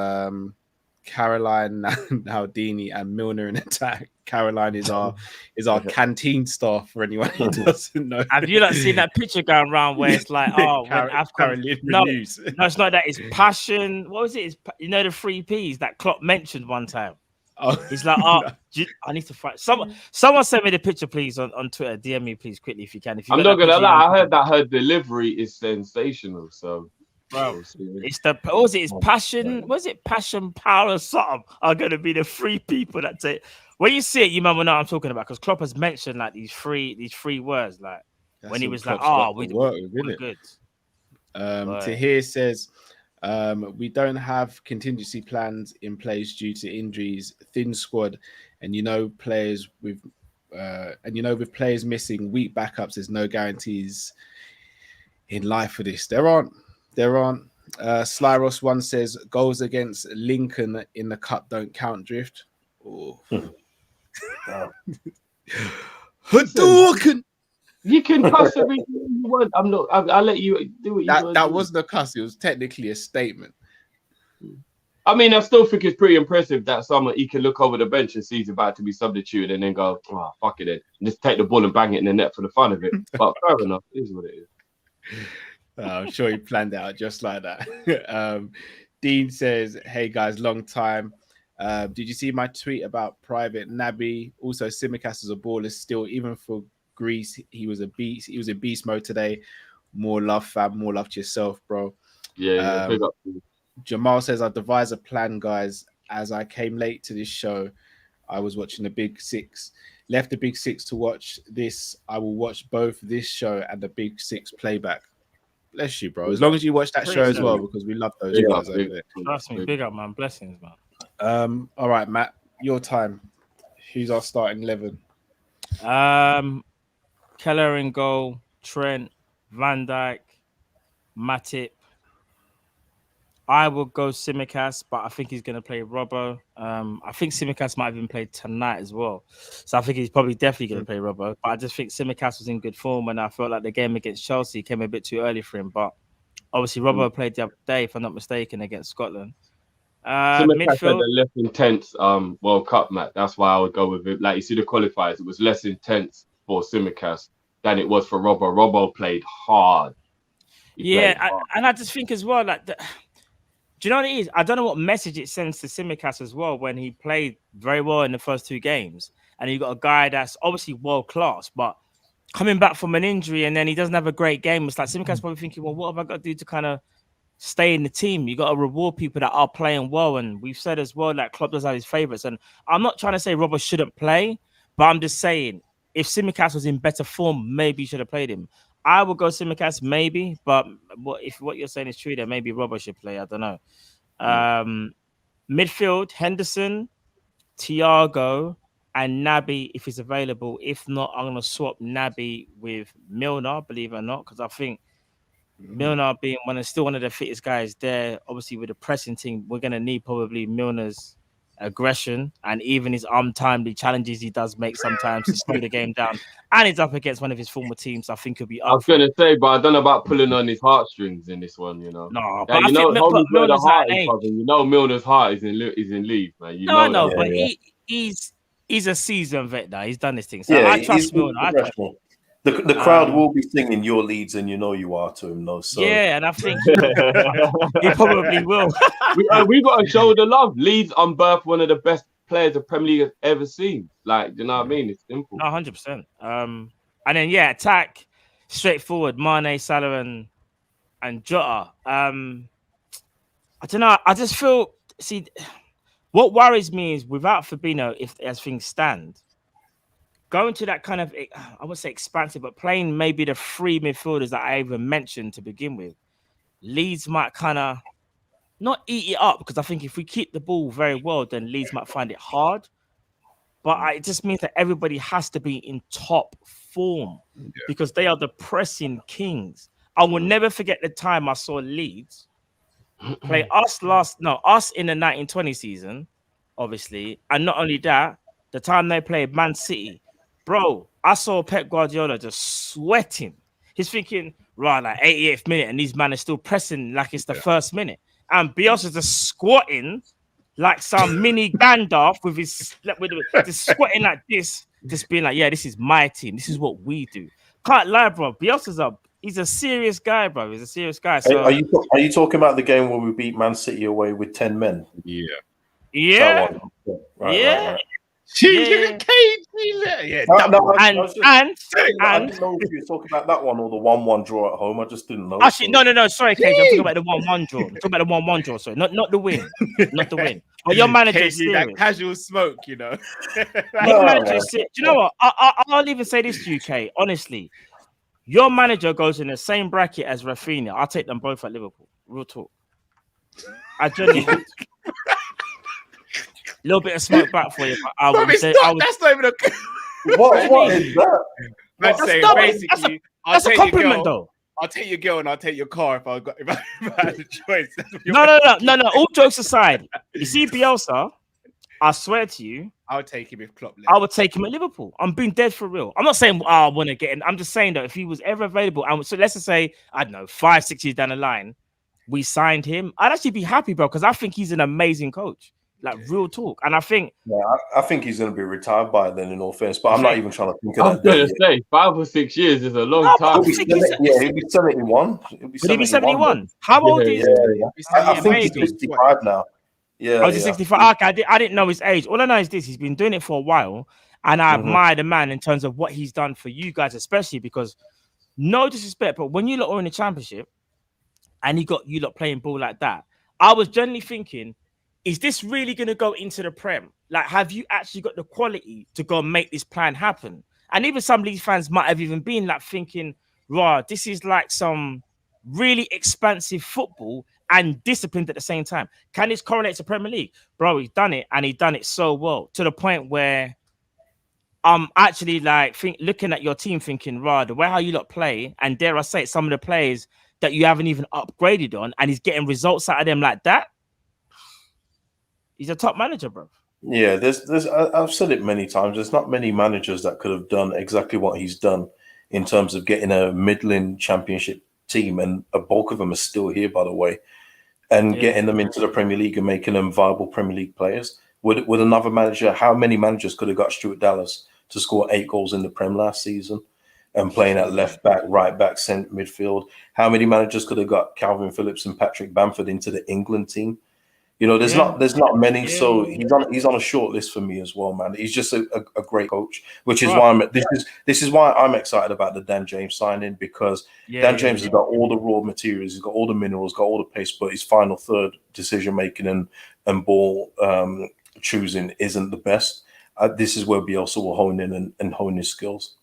Caroline, Naldini, and Milner in attack. Caroline is our canteen staff for anyone who doesn't know. Have you not seen that picture going around where it's like, when AFCON? No, it's not that. It's passion. What was it? It's, the 3 Ps that Klopp mentioned one time. Oh, he's like, I need to find someone. Send me the picture, please, on Twitter. DM me, please, quickly if you can. If you I'm not gonna lie, I heard that her delivery is sensational. So, bro, it's It's passion. Was it passion, power, or something? Are gonna be the 3 people that say. When you see it, you might know what I'm talking about because Klopp has mentioned like these three words, like when he was like, we're good. Tahir says, we don't have contingency plans in place due to injuries, thin squad, and players with players missing, weak backups, there's no guarantees in life for this. There aren't. Slyros 1 says goals against Lincoln in the cup don't count. Drift. Oh. You can cuss every you want. I'll let you do what you want. That wasn't a cuss. It was technically a statement. I mean, I still think it's pretty impressive that he can look over the bench and see he's about to be substituted and then go, fuck it, then and just take the ball and bang it in the net for the fun of it. But fair enough, it is what it is. I'm sure he planned it out just like that. Dean says, "Hey guys, long time. Did you see my tweet about Private Naby? Also, Simicast is a baller still, even for Greece. He was a beast. He was in beast mode today. More love, fam. More love to yourself, bro." Yeah. Big up. Jamal says, "I devised a plan, guys. As I came late to this show, I was watching the Big Six. Left the Big Six to watch this. I will watch both this show and the Big Six playback." Bless you, bro. As long as you watch that show as well, because we love those guys over there. Trust me, big up, man. Blessings, man. All right, Matt, your time. Who's our starting 11? Keller in goal, Trent, Van Dijk, Matip. I will go Simicast, but I think he's going to play Robbo. I think Simicast might have even played tonight as well. So I think he's probably definitely going to play Robbo. But I just think Simicast was in good form, and I felt like the game against Chelsea came a bit too early for him. But obviously, Robbo played the other day, if I'm not mistaken, against Scotland. Simicast had a less intense World Cup match. That's why I would go with it. Like, you see the qualifiers, it was less intense for Simicast than it was for Robbo. Robbo played hard. And I just think as well, like, do you know what it is? I don't know what message it sends to Simicast as well when he played very well in the first 2 games, and you got a guy that's obviously world class, but coming back from an injury and then he doesn't have a great game. It's like Simicast probably thinking, well, what have I got to do to kind of stay in the team? You got to reward people that are playing well, and we've said as well that Klopp does have his favourites. And I'm not trying to say Robert shouldn't play, but I'm just saying if Simicast was in better form, maybe you should have played him. I would go Simicast, maybe, but if what you're saying is true, then maybe Robert should play. I don't know. Midfield, Henderson, Thiago, and Naby if he's available. If not, I'm going to swap Naby with Milner, believe it or not, because I think Milner being still one of the fittest guys there, obviously with the pressing team, we're going to need probably Milner's aggression and even his untimely challenges he does make sometimes to slow the game down. And he's up against one of his former teams. I think he'll be up. I was going to say, but I don't know about pulling on his heartstrings in this one, No, but I think Milner's heart is, Milner's heart is in Leeds, man. But he's a seasoned vet now. He's done this thing. So I trust Milner. The crowd will be singing your Leeds, and you are to him, though. So. Yeah, and I think he probably will. We got to show the love. Leeds unbirthed one of the best players the Premier League has ever seen. Like, you know what I mean? It's simple. 100%. And then attack straightforward. Mane, Salah, and Jota. I don't know. I just feel. See, what worries me is without Fabinho, if as things stand. Going to that kind of, I would say expansive, but playing maybe the 3 midfielders that I even mentioned to begin with, Leeds might kind of not eat it up, because I think if we keep the ball very well, then Leeds might find it hard. But it just means that everybody has to be in top form because they are the pressing kings. I will never forget the time I saw Leeds play us in the 1920 season, obviously, and not only that, the time they played Man City, bro, I saw Pep Guardiola just sweating. He's thinking, right, like 88th minute, and these men are still pressing like it's the first minute, and Bielsa's just squatting like some mini Gandalf with just squatting like this, just being like, yeah, this is my team, this is what we do. Can't lie, bro. He's a serious guy, bro. He's a serious guy. So Are you talking about the game where we beat Man City away with 10 men? Yeah. Yeah. That one. Right, Yeah. right. Yeah. I didn't know if you were talking about that one or the 1-1 draw at home. I just didn't know. Actually, no. Sorry, KJ. I'm talking about the 1-1 draw. I'm talking about the 1-1 draw. Sorry, not the win. Not the win. Oh, your manager is serious. That casual smoke, you know. Your manager is serious. Do you know what? I'll even say this to you, Kay. Honestly, your manager goes in the same bracket as RAPHINHA. I'll take them both at Liverpool. Real talk. I genuinely would. A little bit of smoke back for you. But That's not even a. What is that? That's a compliment, though. I'll take your girl and I'll take your car if I had a choice. No. All jokes aside, you see Bielsa, I swear to you, I would take him if Klopp left. I would take him at Liverpool. I'm being dead for real. I'm not saying I want to get in. I'm just saying that if he was ever available, and so let's just say, I don't know, 5-6 years down the line, we signed him, I'd actually be happy, bro, because I think he's an amazing coach. Like real talk. And I think I think he's going to be retired by then, in all fairness, but I'm not even trying to think of that. I was going to say 5 or 6 years is a long time. He'll be 71. Would he be 71? How old is he? I think he's 65 now. Yeah. Oh, he's 65. Okay, I didn't know his age. All I know is this: he's been doing it for a while, and I admire the man in terms of what he's done for you guys, especially because, no disrespect, but when you lot are in the championship and you lot playing ball like that, I was generally thinking, is this really going to go into the Prem? Like, have you actually got the quality to go and make this plan happen? And even some of these fans might have even been like thinking, "Raw, this is like some really expansive football and disciplined at the same time. Can this correlate to Premier League?" Bro, he's done it, and he's done it so well to the point where I'm actually like looking at your team thinking, "Raw, the way how you lot play, and dare I say it, some of the players that you haven't even upgraded on, and he's getting results out of them like that." He's a top manager, bro. Yeah, I've said it many times. There's not many managers that could have done exactly what he's done in terms of getting a middling championship team, and a bulk of them are still here, by the way, and getting them into the Premier League and making them viable Premier League players. With another manager, how many managers could have got Stuart Dallas to score 8 goals in the Prem last season and playing at left back, right back, centre midfield? How many managers could have got Calvin Phillips and Patrick Bamford into the England team? You know, there's not many. So he's on a short list for me as well, man. He's just a great coach, which is why this is why I'm excited about the Dan James signing, because Dan James has got all the raw materials, he's got all the minerals, got all the pace, but his final third decision making and ball choosing isn't the best. This is where Bielsa will hone in and hone his skills.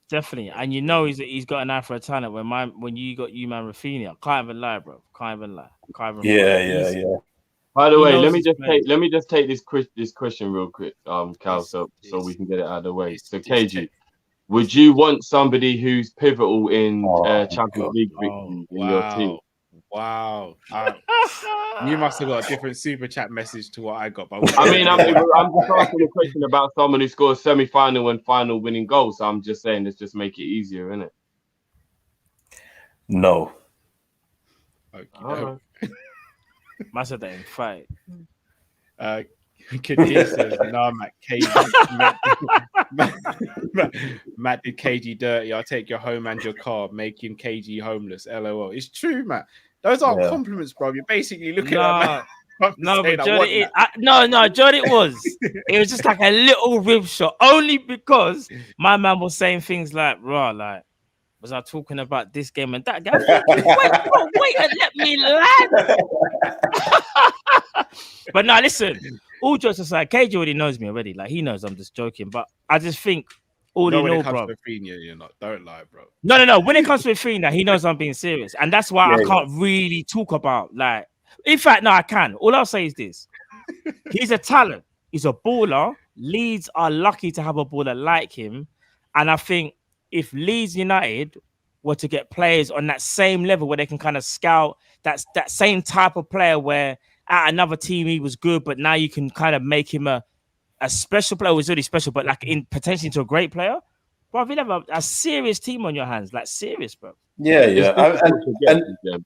Definitely, and you know he's got an eye for a talent. When you got man RAPHINHA, can't even lie, bro. Can't even lie. Yeah. By the way, let me just take this question real quick, Cal, so we can get it out of the way. So, KG, would you want somebody who's pivotal in Champions League victory in your team? Wow. You must have got a different super chat message to what I got. But I'm just asking a question about someone who scores semi-final and final winning goals. So I'm just saying, let's just make it easier, innit? No. Okay. Must have that fight. Kadir says, "No, Matt did KG dirty. I'll take your home and your car, making KG homeless." LOL. It's true, Matt. Those aren't compliments, bro. You're basically looking at Matt. No, but Jordan, Jordan, it was just like a little rib shot, only because my man was saying things like, "Raw, like." Was I talking about this game and that game? Wait and let me land. But now, listen, all jokes aside, KJ already knows me already. Like, he knows I'm just joking. But I just think all in all, bro. You're not. Don't lie, bro. No. When it comes to RAPHINHA, he knows I'm being serious. And that's why I can't really talk about, like... In fact, no, I can. All I'll say is this. He's a talent. He's a baller. Leeds are lucky to have a baller like him. And I think if Leeds United were to get players on that same level where they can kind of scout that same type of player where at another team he was good, but now you can kind of make him a special player. Was really special, but like in potentially into a great player. Bro, you have a serious team on your hands, like serious, bro. Yeah. Yeah.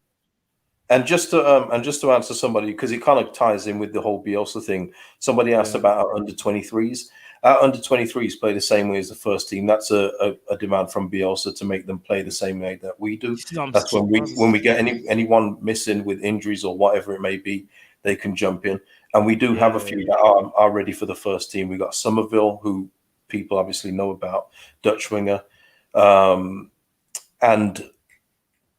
And just to answer somebody, because it kind of ties in with the whole Bielsa thing. Somebody asked about our under 23s. Our under 23s play the same way as the first team. That's a demand from Bielsa to make them play the same way that we do. That's when we get anyone missing with injuries or whatever it may be, they can jump in. And we do have a few that are ready for the first team. We got Somerville, who people obviously know about, Dutch winger, and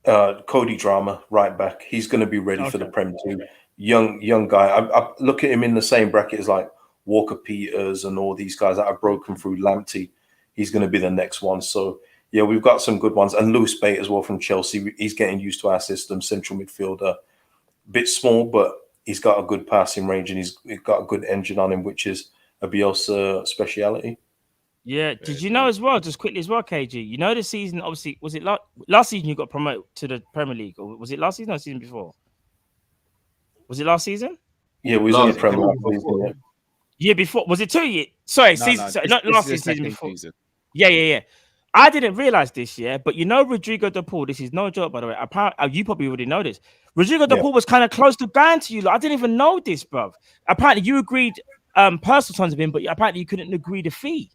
Cody Drama, right back. He's going to be ready for the Prem too. Young guy. I look at him in the same bracket as like Walker Peters and all these guys that have broken through. Lamptey, he's going to be the next one. So yeah, we've got some good ones. And Lewis Bate as well from Chelsea. He's getting used to our system. Central midfielder, bit small, but he's got a good passing range and he's got a good engine on him, which is a Bielsa speciality. Yeah. Did you know as well, just quickly as well, KG, you know, this season, obviously, was it last season you got promoted to the Premier League? Or was it last season or season before? Was it last season? Yeah, we was in the Premier League. Year before. Was it 2 years? Sorry, not last season before. Yeah. I didn't realize this, but you know Rodrigo De Paul, this is no joke, by the way. Apparently, you probably already know this. Rodrigo De Paul was kind of close to going to you. Like, I didn't even know this, bro. Apparently, you agreed personal terms with him, but apparently you couldn't agree the fee.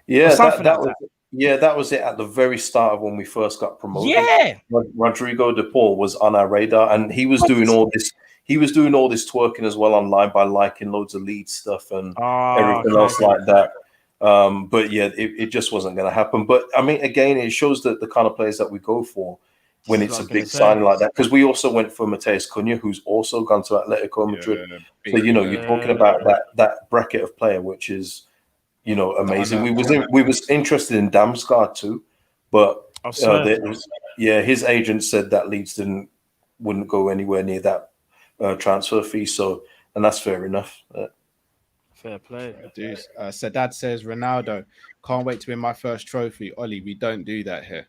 Yeah, that was it at the very start of when we first got promoted. Yeah, Rodrigo De Paul was on our radar, and he was doing all this. He was doing all this twerking as well online by liking loads of Leeds stuff and everything else like that. But yeah, it just wasn't going to happen. But I mean, again, it shows that the kind of players that we go for when it's a big signing like that. Because we also went for Mateus Cunha, who's also gone to Atletico Madrid. So you're talking about that bracket of player, which is amazing. We was interested in Damsgaard too, but his agent said that Leeds wouldn't go anywhere near that transfer fee. So, and that's fair enough. Fair play. Sadat says Ronaldo, can't wait to win my first trophy. Ollie, we don't do that here.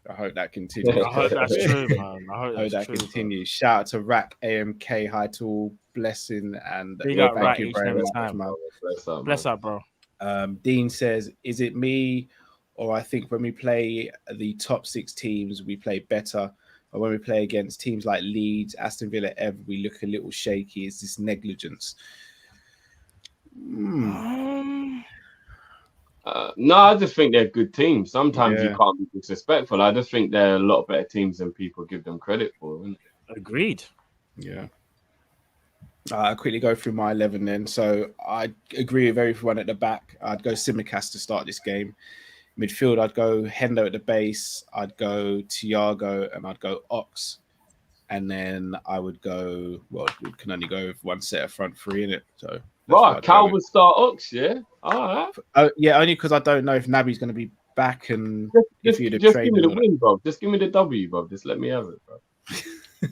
I hope that continues. I hope that's true, man. I hope that continues. Shout out to Rack AMK, hi to all, blessing and thank you very much, man. Bless up, bro. Dean says, is it me or I think when we play the top 6 teams we play better, or when we play against teams like Leeds, Aston Villa, we look a little shaky? Is this negligence? No, I just think they're good teams. Sometimes you can't be disrespectful. I just think they're a lot better teams than people give them credit for. Isn't it? Agreed. Yeah. I'll quickly go through my 11 then. So I agree with everyone at the back. I'd go Simicast to start this game. Midfield, I'd go Hendo at the base. I'd go Thiago and I'd go Ox. And then I would go, well, we can only go with one set of front three in it. So right, Cal would start Ox, yeah? All right. Yeah, only because I don't know if Naby's going to be back and just give me the win, bro. Just give me the W, bro. Just let me have it, bro.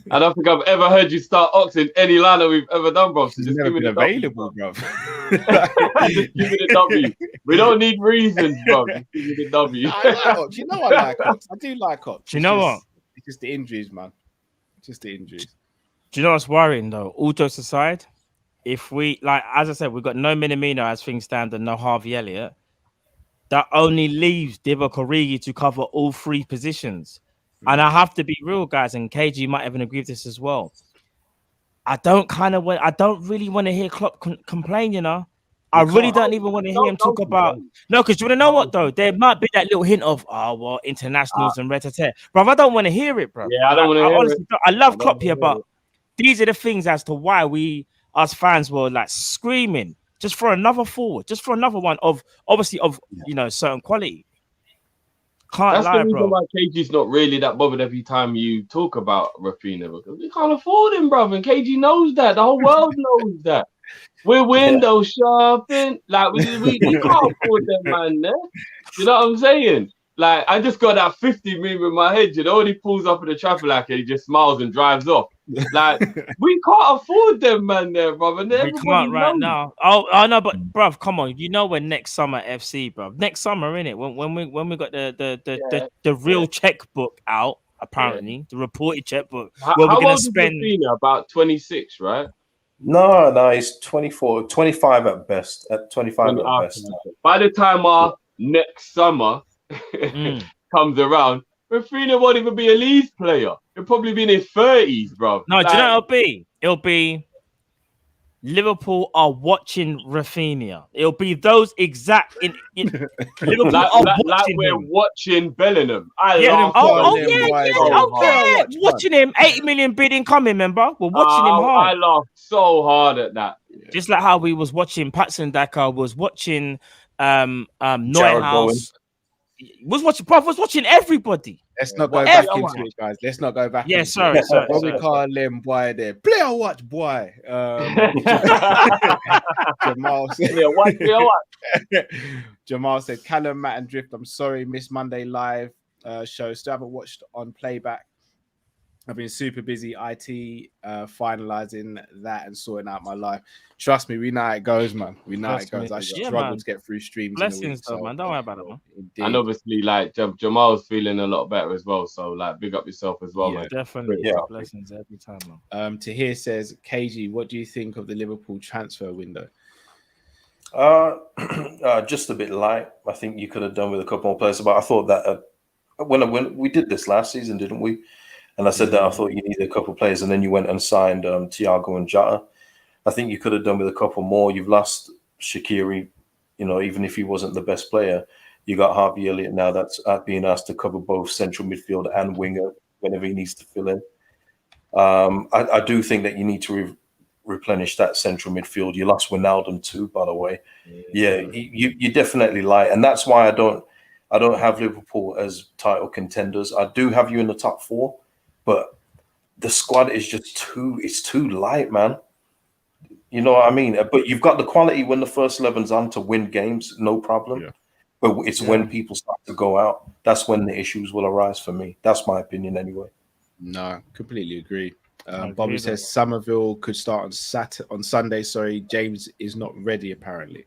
I don't think I've ever heard you start Ox in any lineup we've ever done, bro. So just give me the available, bro. Just give me the W. We don't need reasons, bro. Just give me the W. I like Ox. You know I like Ox. I do like Ox. Do you know what? It's just the injuries, man. Just the injuries. Do you know what's worrying though? All jokes aside, if we as I said, we've got no Minamino as things stand and no Harvey Elliott. That only leaves Divock Origi to cover all 3 positions. And I have to be real, guys, and KG might even agree with this as well. I don't really want to hear Klopp complain, you know. I really don't even want to hear him talk about because you want to know what though? There might be that little hint of internationals and ret-a-tat. Bro, I don't want to hear it, bro. Yeah, I don't want to hear it. I love Klopp here, but these are the things as to why we as fans were like screaming just for another forward, just for another one of certain quality. That's the reason why KG's not really that bothered every time you talk about RAPHINHA, because we can't afford him, brother. And KG knows that. The whole world knows that. We're window shopping. Like we can't afford that man there. You know what I'm saying? Like, I just got that 50 meme in my head, you know, when he pulls up in the traffic light and he just smiles and drives off. Like, we can't afford them, man, there, brother. And We everybody can't right knows. now. Oh no, but bruv, come on. You know when next summer FC, bruv. Next summer, innit? When we got the real checkbook out, apparently, the reported checkbook. How Where we're gonna old spend. is Rafinha? About 26, right? No, he's 24, 25 at best. At 25 at best. By the time our next summer comes around, Rafinha won't even be a Leeds player. He'll probably be in his 30s, bro. No, do you know what it'll be? It'll be Liverpool are watching Rafinha. It'll be those exact Liverpool are like watching we're him. watching Bellingham. Watching him. 8 million bid incoming, remember? We're watching him hard. I laughed so hard at that. Just like how we was watching Patson Daka, was watching Neuhaus. Was watching everybody. Let's not go back into it, guys. Let's not go back. Yeah, sorry. What we call them boy there. Player watch boy. Jamal said, Jamal said, Callum, Matt and Drift, I'm sorry, missed Monday live show. Still haven't watched on playback. I've been super busy IT finalizing that and sorting out my life. Trust me, we know how it goes, man. We know how it goes. I struggle to get through streams. Blessings, though, man. Don't worry about it, man. Indeed. And obviously, like Jamal's feeling a lot better as well. So, like, big up yourself as well, man. Definitely. Yeah. Blessings every time, man. Tahir says, KG, what do you think of the Liverpool transfer window? Just a bit light. I think you could have done with a couple more players, but I thought that when we did this last season, didn't we? And I said that I thought you needed a couple of players, and then you went and signed Thiago and Jota. I think you could have done with a couple more. You've lost Shaqiri, you know, even if he wasn't the best player. You got Harvey Elliott now that's being asked to cover both central midfield and winger whenever he needs to fill in. I do think that you need to replenish that central midfield. You lost Wijnaldum too, by the way. Yeah, you definitely light, and that's why I don't have Liverpool as title contenders. I do have you in the top 4. But the squad is just too light, man. You know what I mean? But you've got the quality when the first 11's on to win games, no problem. Yeah. But it's when people start to go out, that's when the issues will arise for me. That's my opinion anyway. No, completely agree. Bobby says Somerville could start on Sunday. Sorry, James is not ready apparently.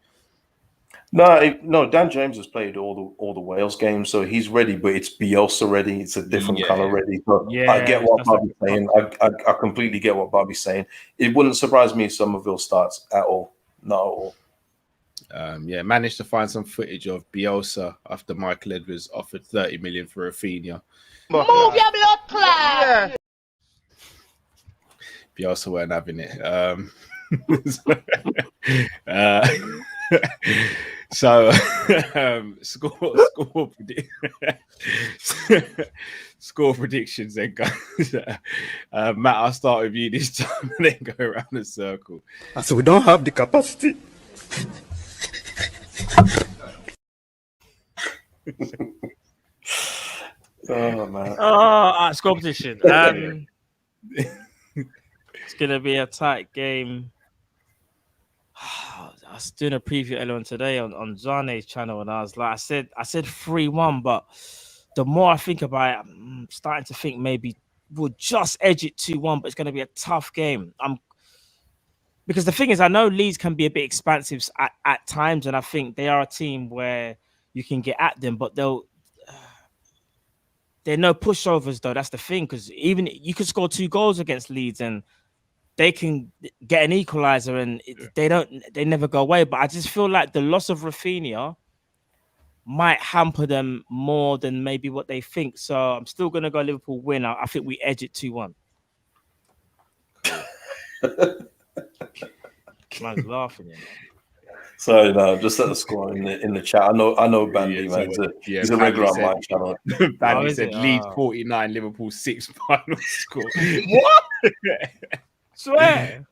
No, Dan James has played all the Wales games, so he's ready. But it's Bielsa ready. It's a different color ready. But I get what Bobby's saying. I completely get what Bobby's saying. It wouldn't surprise me if Somerville starts at all. Not at all. Managed to find some footage of Bielsa after Michael Edwards offered 30 million for Rafinha. Move your blood clot. Bielsa weren't having it. So score predictions then, guys. Matt, I'll start with you this time and then go around the circle. So we don't have the capacity. Oh man. Score prediction. It's gonna be a tight game. I was doing a preview earlier on today on Zane's channel, and I was like, I said 3-1, but the more I think about it, I'm starting to think maybe we'll just edge it 2-1, but it's going to be a tough game. Because the thing is, I know Leeds can be a bit expansive at times, and I think they are a team where you can get at them, but they're no pushovers though. That's the thing, because even you could score 2 goals against Leeds and they can get an equalizer and they never go away. But I just feel like the loss of Rafinha might hamper them more than maybe what they think. So I'm still going to go Liverpool win. I think we edge it 2-1. Man's laughing. Sorry, no, just at the score in the chat. I know Bandy, man. He's a regular on my channel. Bandy said Leeds 49, Liverpool 6 final score. What? Swear.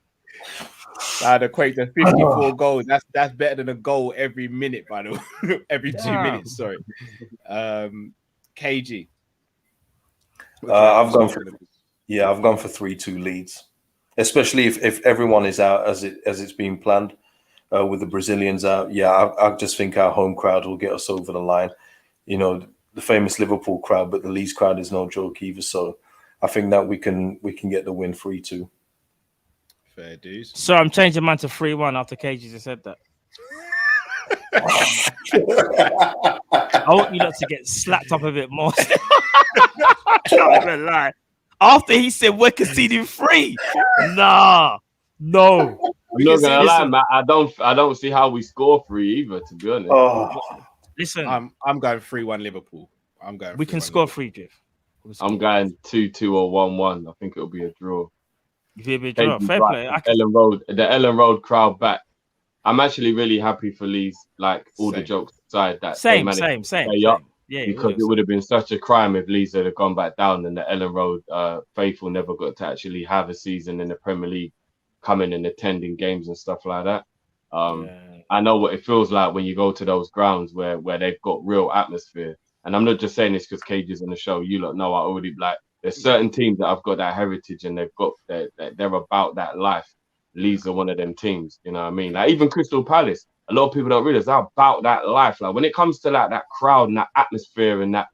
I'd equate to 54 goals. That's better than a goal every minute, by the way. Every 2 minutes, sorry. KG. I've gone for 3-2 Leeds. Especially if everyone is out as it's been planned, with the Brazilians out. Yeah, I just think our home crowd will get us over the line. You know, the famous Liverpool crowd, but the Leeds crowd is no joke either. So I think that we can get the win 3-2. Fair dues. So I'm changing mine to 3-1 after KG just said that. I want you lot to get slapped up a bit more. I can't even lie. After he said we're conceding 3, nah, no. I'm not gonna lie, Matt. I don't see how we score 3 either. To be honest. Oh. Listen, I'm going 3-1 Liverpool. We can score 3, Jeff. I'm going 2-2 or 1-1. I think it'll be a draw. It'll be a draw. Fair play. The Ellen Road crowd back. I'm actually really happy for Leeds. Like all the jokes aside, that same. Yeah, because it would have been such a crime if Leeds had gone back down and the Ellen Road faithful never got to actually have a season in the Premier League, coming and attending games and stuff like that. I know what it feels like when you go to those grounds where they've got real atmosphere. And I'm not just saying this because Cage is on the show. You lot know I already like. There's certain teams that have got that heritage and they're about that life. Leeds are one of them teams. You know what I mean? Like even Crystal Palace. A lot of people don't realize they're about that life. Like when it comes to like that crowd and that atmosphere and that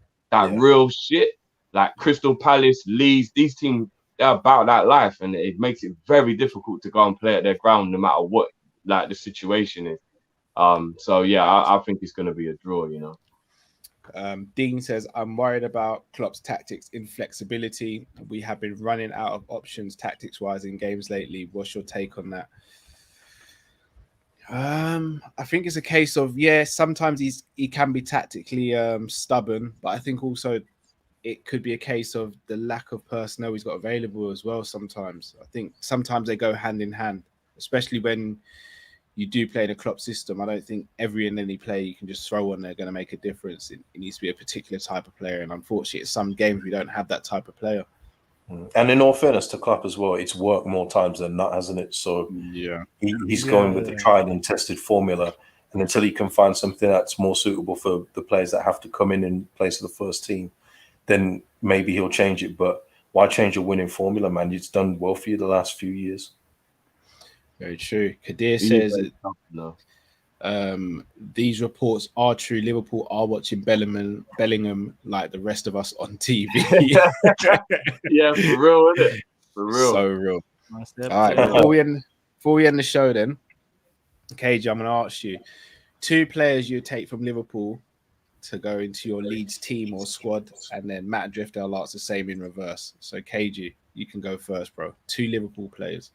real shit, like Crystal Palace, Leeds, these teams, they're about that life, and it makes it very difficult to go and play at their ground no matter what like the situation is. So yeah, I think it's going to be a draw. You know. Dean says, I'm worried about Klopp's tactics inflexibility. We have been running out of options tactics-wise in games lately. What's your take on that? I think it's a case of, sometimes he can be tactically stubborn, but I think also it could be a case of the lack of personnel he's got available as well sometimes. I think sometimes they go hand in hand, especially when you do play in a Klopp system. I don't think every and any player you can just throw on there going to make a difference. It needs to be a particular type of player, and unfortunately, in some games we don't have that type of player. And in all fairness to Klopp as well, it's worked more times than not, hasn't it? So he's going with the tried and tested formula, and until he can find something that's more suitable for the players that have to come in place of the first team, then maybe he'll change it. But why change a winning formula, man? It's done well for you the last few years. Very true. Kadir says these reports are true. Liverpool are watching Bellingham like the rest of us on TV. Yeah, for real, isn't it? For real. So real. All right, before we end the show then, KJ, I'm going to ask you 2 players you take from Liverpool to go into your Leeds team or squad, and then Matt Drifter, I'll ask the same in reverse. So KJ, you can go first, bro. 2 Liverpool players.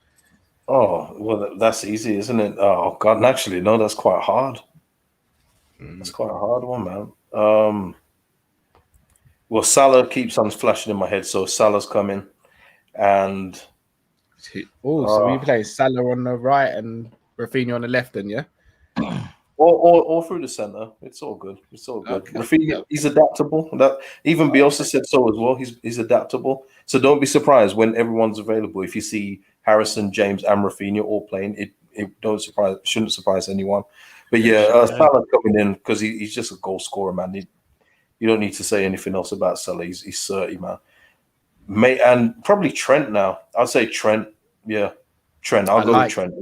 Oh, well, that's easy, isn't it? Oh, God, naturally, no, that's quite hard. That's quite a hard one, man. Well, Salah keeps on flashing in my head, so Salah's coming. And so you play Salah on the right and Raphinha on the left, then, yeah? Or through the centre. It's all good. It's all good. Okay. Raphinha, he's adaptable. That even Bielsa said so as well. He's adaptable. So don't be surprised when everyone's available. If you see Harrison, James, and Raphinha all playing, it shouldn't surprise anyone. But Salah coming in because he's just a goal scorer, man. You don't need to say anything else about Salah. He's 30, man. And probably Trent now. I'd say Trent. Yeah, Trent. I'll go with Trent.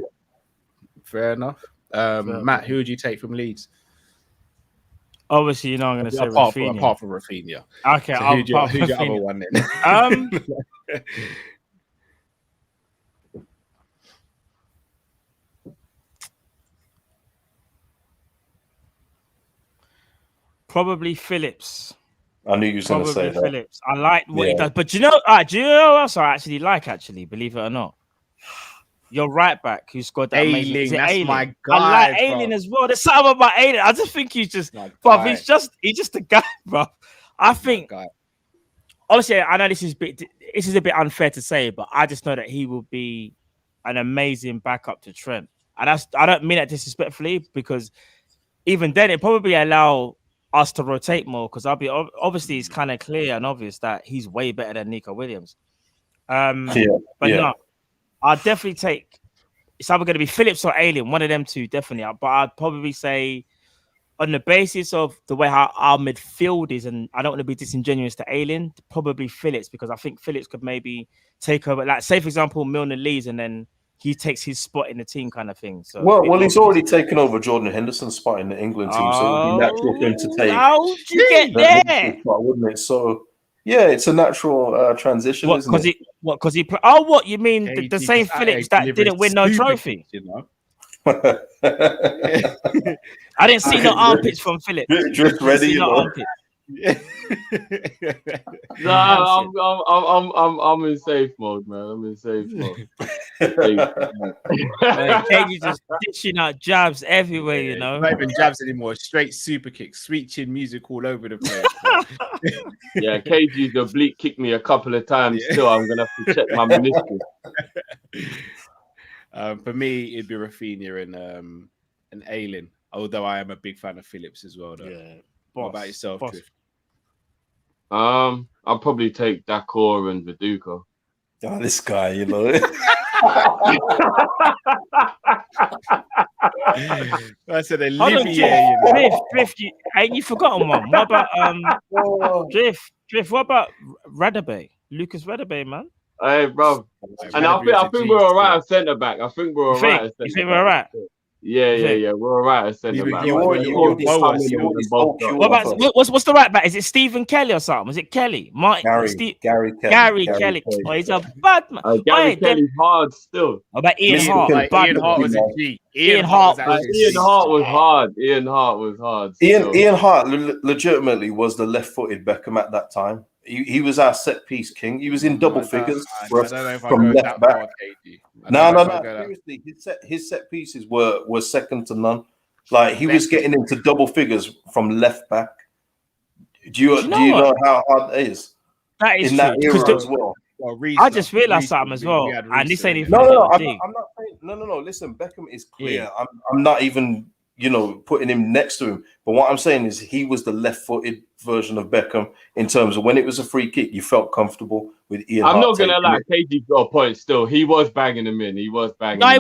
Fair enough. Matt, who would you take from Leeds? Obviously, you know I'm going to say Raphinha. Apart from Raphinha. Okay, so who's your other one then? Probably Phillips. I knew you were going to say that. Phillips. I like what he does. But do you know what else I actually like, believe it or not? Your right back who scored that amazing. That's Ayling. my guy. I like Ayling as well. There's something about Ayling. I just think he's just, he's just a guy, bro. I think, obviously, I know this is a bit unfair to say, but I just know that he will be an amazing backup to Trent. And I don't mean that disrespectfully, because even then it probably allow us to rotate more, because obviously it's kind of clear and obvious that he's way better than Nico Williams. No. I'd definitely take, it's either going to be Phillips or Ayling, one of them two, definitely. But I'd probably say, on the basis of the way how our midfield is, and I don't want to be disingenuous to Ayling, probably Phillips, because I think Phillips could maybe take over, like, say, for example, Milner leaves and then he takes his spot in the team, kind of thing. So well, he's already taken over Jordan Henderson's spot in the England team, so it would be natural for him to take. How'd you get there? Spot, wouldn't it? So yeah, it's a natural transition, isn't it? Because he? Oh, what you mean? The same Phillips that didn't win no trophy. You know. I didn't see no armpits from Phillips. Just ready, No, I'm in safe mode, man. I'm in safe mode. KG just dishing out jabs everywhere, you know. Not even jabs anymore. Straight super kicks, sweet chin music all over the place. Yeah, KG's oblique kicked me a couple of times. Still, I'm gonna have to check my meniscus. For me, it'd be Raphinha and Aylin. Although I am a big fan of Phillips as well, though. Yeah. What about yourself, Drift? I'll probably take Dakor and Viduka. Oh, this guy, you know. I said Olivier. Drift, ain't you forgotten one? What about Drift? What about Radabe? Lucas Radabe, man. Hey, bro. And I think we're all right at centre back. I think we're all right. You think we're all right? Yeah. We're all right at centre back. What about what's the right back? Is it Stephen Kelly or something? Is it Kelly? Gary Kelly. Oh, he's a bad man. Gary Kelly's hard still. What about Ian Hart? Ian Hart was a G. Ian Hart was hard. Ian Hart was hard. Ian Hart legitimately was the left-footed Beckham at that time. He was our set piece king. He was in double figures for us from left back. No. Seriously, his set pieces were second to none. Like he was getting into double figures from left back. Do you know how hard that is? That is in that era as well. I just realized something as well, and this ain't even. No. I'm not saying. No. Listen, Beckham is clear. Yeah. I'm not even putting him next to him. But what I'm saying is he was the left-footed version of Beckham in terms of when it was a free kick, you felt comfortable with Ian Hart. I'm not gonna lie, KG got a point still. He was banging him in. He was. But I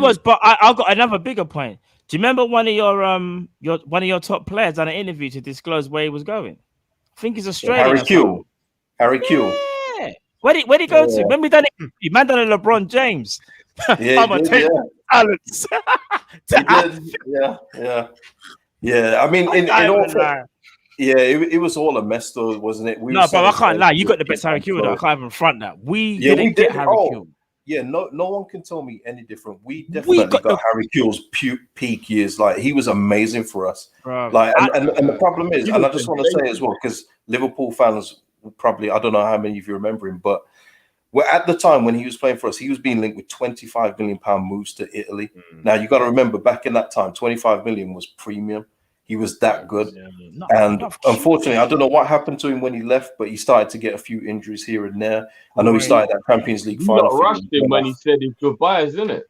got another bigger point. Do you remember one of your top players done an interview to disclose where he was going? I think he's Australian. Harry Kewell. Yeah. Where'd he go to? Remember done it? He man done a LeBron James. Yeah, talents. Yeah. I mean, it was all a mess, though, wasn't it? But I can't lie. You got the best Harry Kewell. I can't even front that. We didn't get Harry Kewell. Yeah, no one can tell me any different. We definitely got Harry Kewell's peak years. Like he was amazing for us. Bro, and the problem is, and I just want to say as well, because Liverpool fans probably, I don't know how many of you remember him, but at the time when he was playing for us, he was being linked with £25 million moves to Italy. Now you got to remember, back in that time, 25 million was premium. He was that good. And unfortunately, I don't know what happened to him when he left, but he started to get a few injuries here and there. I know he started that Champions League final. You rushed him when he said his goodbyes, isn't it?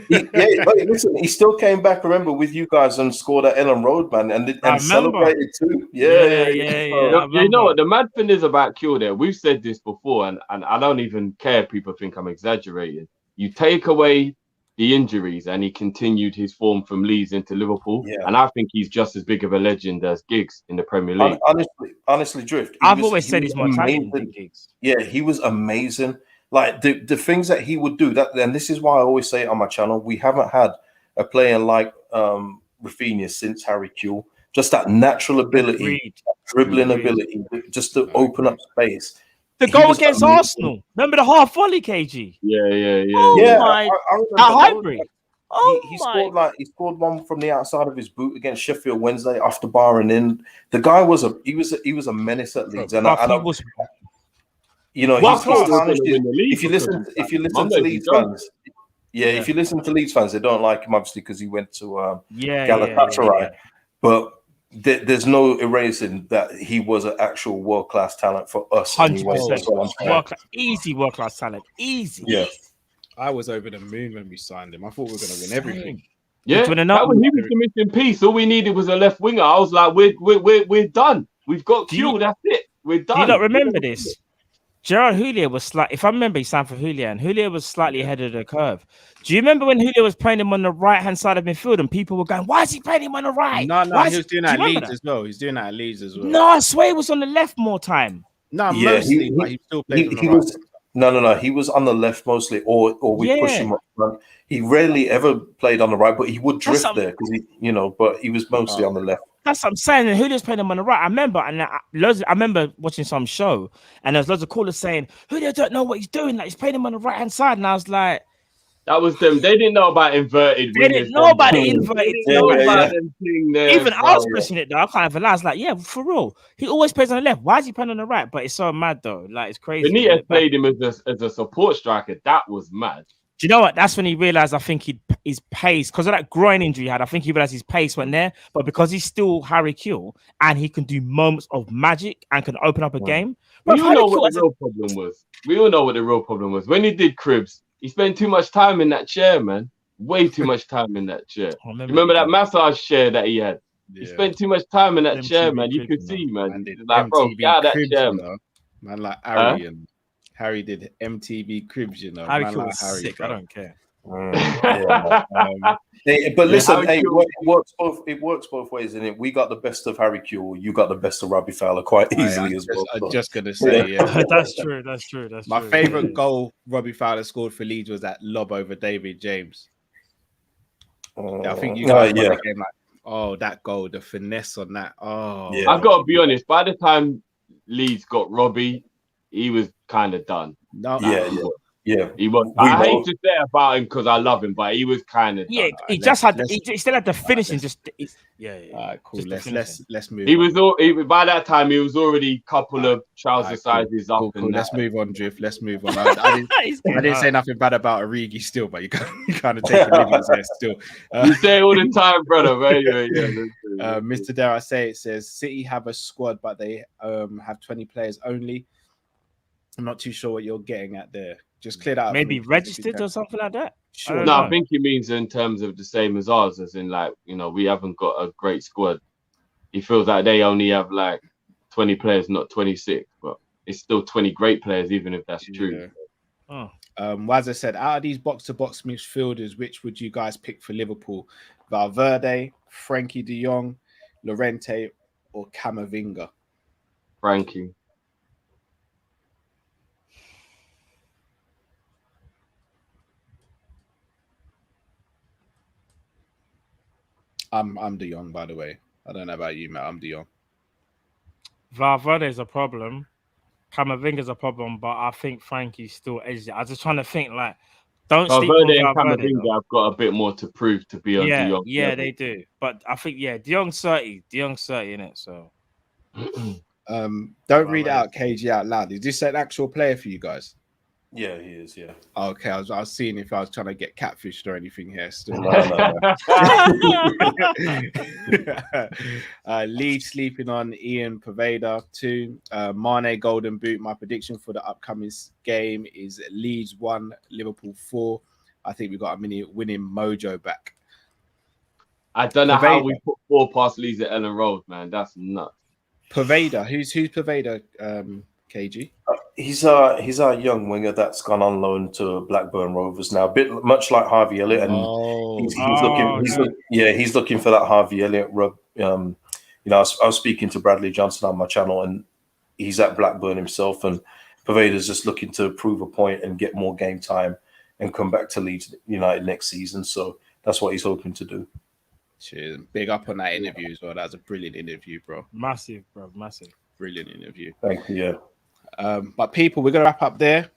But listen, he still came back, remember, with you guys and scored at Ellen Road, man, and celebrated too. Yeah. You know what? The mad thing is about Kewell there, we've said this before, and I don't even care if people think I'm exaggerating. You take away the injuries, and he continued his form from Leeds into Liverpool. Yeah. And I think he's just as big of a legend as Giggs in the Premier League. Honestly, Drift. I've always said he's more talented than Giggs. Yeah, he was amazing. Like the things that he would do, and this is why I always say it on my channel, we haven't had a player like Raphinha since Harry Kewell. Just that natural ability, dribbling ability, just to open up space. The goal against Arsenal. Remember the half volley, KG? Yeah. I Highbury. He scored one from the outside of his boot against Sheffield Wednesday off the bar and in. The guy was a menace at Leeds, and if you listen to Leeds fans, if you listen to Leeds fans, they don't like him obviously because he went to Galatasaray, but there's no erasing that he was an actual world-class talent for us. 100%. Easy world-class talent. Easy. Yeah. I was over the moon when we signed him. I thought we were going to win everything. Yeah, that when he was the missing piece, all we needed was a left winger. I was like, we're done. We've got Kewell. That's it. We're done. Do you not remember this? Gerard Houllier was if I remember, he signed for Houllier, and Houllier was slightly ahead of the curve. Do you remember when Houllier was playing him on the right-hand side of midfield and people were going, why is he playing him on the right? No, he was doing that at Leeds as well. He's doing that at Leeds as well. No, I swear he was on the left more time. No, mostly, but he still played on the right. No. He was on the left mostly, or we push him up front. He rarely ever played on the right, but he would drift there because but he was mostly on the left. That's what I'm saying. And Julio's playing him on the right. I remember, and I remember watching some show, and there was loads of callers saying, Julio don't know what he's doing. Like he's playing him on the right hand side, and I was like, that was them. They didn't know about inverted. They didn't know about the inverted. Even I was questioning it though. I can't even lie. I was like, yeah, for real. He always plays on the left. Why is he playing on the right? But it's so mad though. Like it's crazy. Benitez played him as a support striker. That was mad. Do you know what? That's when he realized. I think his pace, because of that groin injury he had. I think he realized his pace went there. But because he's still Harry Kewell and he can do moments of magic and can open up a game. We all know what the real problem was. We all know what the real problem was. When he did cribs, he spent too much time in that chair, man. Way too much time in that chair. Remember that massage chair that he had? He spent too much time in that chair, man. You could see, man. Like, bro, get out of that chair, man. Man, like Harry and Harry did MTV cribs, you know. Harry man, like Harry, sick. I don't care. But listen, it works both ways, innit? We got the best of Harry Kewell, you got the best of Robbie Fowler quite easily as well. I'm just gonna say, yeah. That's true. My favorite goal Robbie Fowler scored for Leeds was that lob over David James. I think you guys game like, that goal, the finesse on that. I've got to be honest. By the time Leeds got Robbie, he was kind of done. Yeah, he was. I hate to say about him because I love him, but he was kind of he still had the finishing. All right, cool. Let's move. He was by that time he was already a couple of trouser sizes up. Cool. Let's move on, Drift. Let's move on. I didn't say nothing bad about Origi still, but you kind of take liberties there still. You say it all the time, brother. Mr. Dare I say it says City have a squad, but they have 20 players only. I'm not too sure what you're getting at there. Just clear that up. Maybe registered or something like that. Sure. I think he means in terms of the same as ours, as in like, we haven't got a great squad. He feels like they only have like 20 players, not 26, but it's still 20 great players, even if that's true. Yeah. Wazza said, out of these box-to-box midfielders, which would you guys pick for Liverpool? Valverde, Frankie de Jong, Llorente, or Camavinga? Frankie. I'm De Jong, by the way. I don't know about you, Matt. I'm De Jong. Valverde is a problem. Camavinga's a problem, but I think Frankie's still edgy. I was just trying to think, like, don't Valverde and Camavinga have got a bit more to prove to be on De Jong. Yeah, they do. But I think, De Jong's 30. De Jong's 30, innit? So. Don't read out KG out loud. Is this an actual player for you guys? Yeah, he is. Yeah. Okay, I was seeing if I was trying to get catfished or anything here. Still, Leeds sleeping on Ian Poveda 2. Mane Golden Boot. My prediction for the upcoming game is Leeds 1, Liverpool 4. I think we got a mini winning mojo back. I don't know how we put 4 past Leeds at Ellen Road, man. That's nuts. Poveda. Who's Poveda? KG. He's our young winger that's gone on loan to Blackburn Rovers now, much like Harvey Elliott, and he's looking for that Harvey Elliott rub. I was speaking to Bradley Johnson on my channel, and he's at Blackburn himself, and Poveda's just looking to prove a point and get more game time and come back to Leeds United next season. So that's what he's hoping to do. Cheers. Big up on that interview as well. That was a brilliant interview, bro. Massive, bro. Massive. Brilliant interview. Thank you. Yeah. But people, we're gonna wrap up there.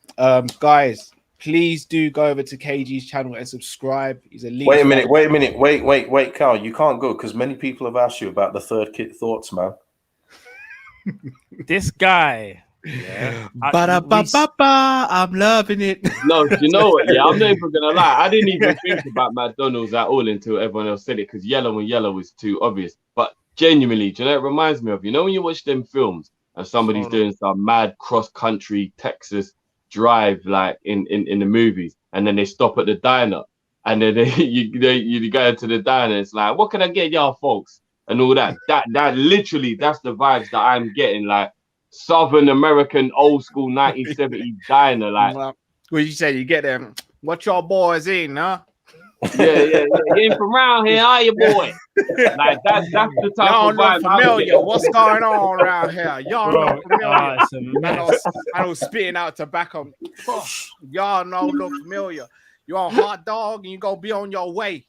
Guys, please do go over to KG's channel and subscribe. He's a lead. Wait a minute, Carl. You can't go because many people have asked you about the third kit thoughts, man. This guy. Yeah. I'm loving it. No, you know what? Yeah, I'm not even gonna lie. I didn't even think about McDonald's at all until everyone else said it, because yellow was too obvious. But genuinely, do you know, it reminds me of, when you watch them films and somebody's doing some mad cross-country Texas drive, like in the movies, and then they stop at the diner, and then you go into the diner, it's like, what can I get y'all folks? And all that. That literally, that's the vibes that I'm getting, like Southern American old school 1970s diner. Like, what you say? You get them, what y'all boys in, huh? You ain't from around here, are you, boy? Like that's the type Y'all of not vibe I'm familiar. getting. What's going on around here? Y'all not familiar. it's a mess. I was spitting out tobacco. Y'all no look familiar. You on hot dog and you go be on your way.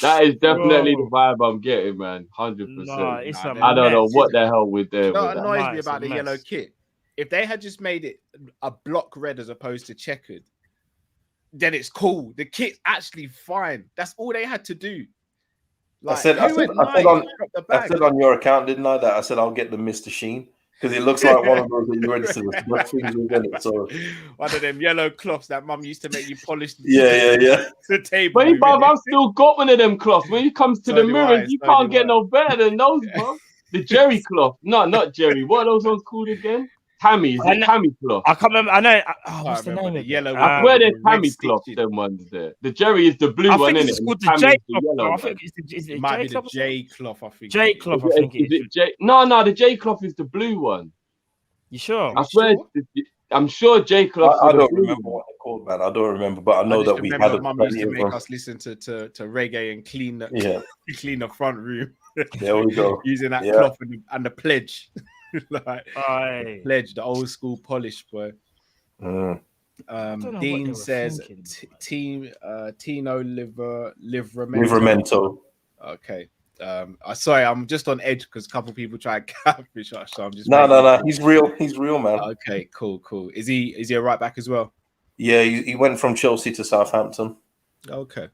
That is definitely the vibe I'm getting, man. 100%. Nah, it's a I don't know mess. what the hell we're there You know with what that. annoys Nah, me it's a about the yellow mess. kit? If they had just made it a block red as opposed to checkered, then it's cool. The kit's actually fine. That's all they had to do. Like, I said on your account, didn't I? That I said I'll get the Mr. Sheen because it looks like one of those that you went to the things within it. So one of them yellow cloths that mum used to make you polish yeah. the table. But with, bruv, innit? I've still got one of them cloths. When it comes to So the do mirrors, I, you so can't do get I. no better than those, bro. The Jerry cloth. No, not Jerry. What are those ones called again? Tammy. Is I it know- Tammy cloth? I can't remember. I know. I What's the remember name the of yellow it? one. I swear with they're the red Tammy cloth, stitching. them ones there. The Jerry is the blue I one, think innit? it's called the Tammy J is the cloth. yellow I one. think it's the Might J be the cloth. or something? J cloth, I think. J cloth. I think it is. J? No, the J cloth is the blue one. You sure? I swear, I'm sure J cloth. I don't remember what they're called, man. I don't remember, but I know that we had mum used plenty to of make them. us listen to reggae and clean the clean the front room. There we go. Using that cloth and the pledge. Like Aye. pledge, the old school polish, boy. don't know what they Dean were says thinking. Tino Livramento. Livramento. Okay. Sorry, I'm just on edge because a couple people try to catfish us, so I'm just No. He's real, man. Okay, cool. Is he a right back as well? Yeah, he went from Chelsea to Southampton. Okay.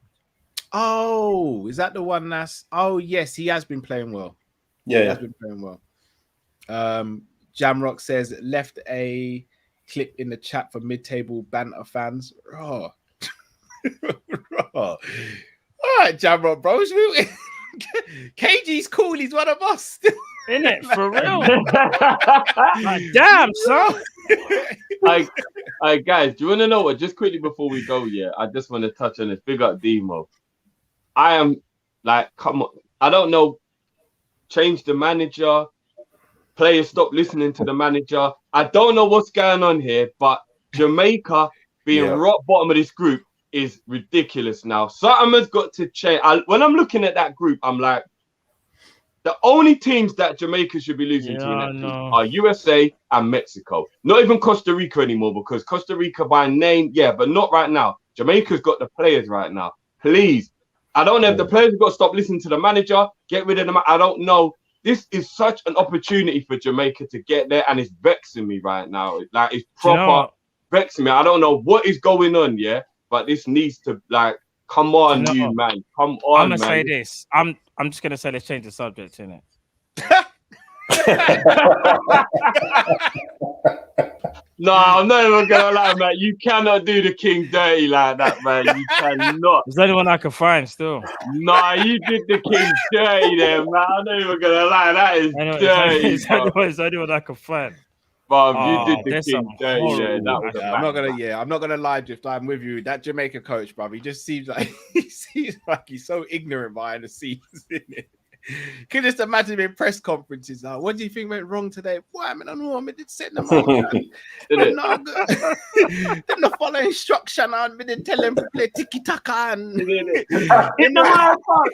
Oh, is that the one that's? Oh, yes, he has been playing well. Yeah, he has been playing well. Jamrock says left a clip in the chat for mid-table banter fans. Oh. All right, Jamrock, bro. KG's cool. He's one of us. Isn't it? For real? Like, damn, son. Guys, do you want to know what? Just quickly before we go, I just want to touch on this. Big up Demo. I am like, come on. I don't know. Change the manager. Players stop listening to the manager. I don't know what's going on here, but Jamaica being rock bottom of this group is ridiculous now. Something has got to change. When I'm looking at that group, I'm like, the only teams that Jamaica should be losing to are USA and Mexico. Not even Costa Rica anymore, because Costa Rica by name, but not right now. Jamaica's got the players right now. Please. I don't know if the players have got to stop listening to the manager, get rid of them. I don't know. This is such an opportunity for Jamaica to get there, and it's vexing me right now. Like, it's proper vexing me. I don't know what is going on, but this needs to, like, come on, man. Come on, I'm gonna say this. I'm just gonna say let's change the subject, innit? No, I'm not even gonna lie, man. You cannot do the king dirty like that, man. You cannot. There's only one I can find still. Nah, you did the king dirty there, man. I'm not even gonna lie. That is dirty. It's only one I can find. You did the king dirty there. I'm not gonna lie, Drift. I'm with you. That Jamaica coach, bro, he just seems like he's so ignorant behind the scenes, isn't it? Can just imagine him in press conferences. Like, what do you think went wrong today? Why, I don't know. I did set them up. Didn't follow instruction. I didn't tell them to play tiki taka and in the marathon.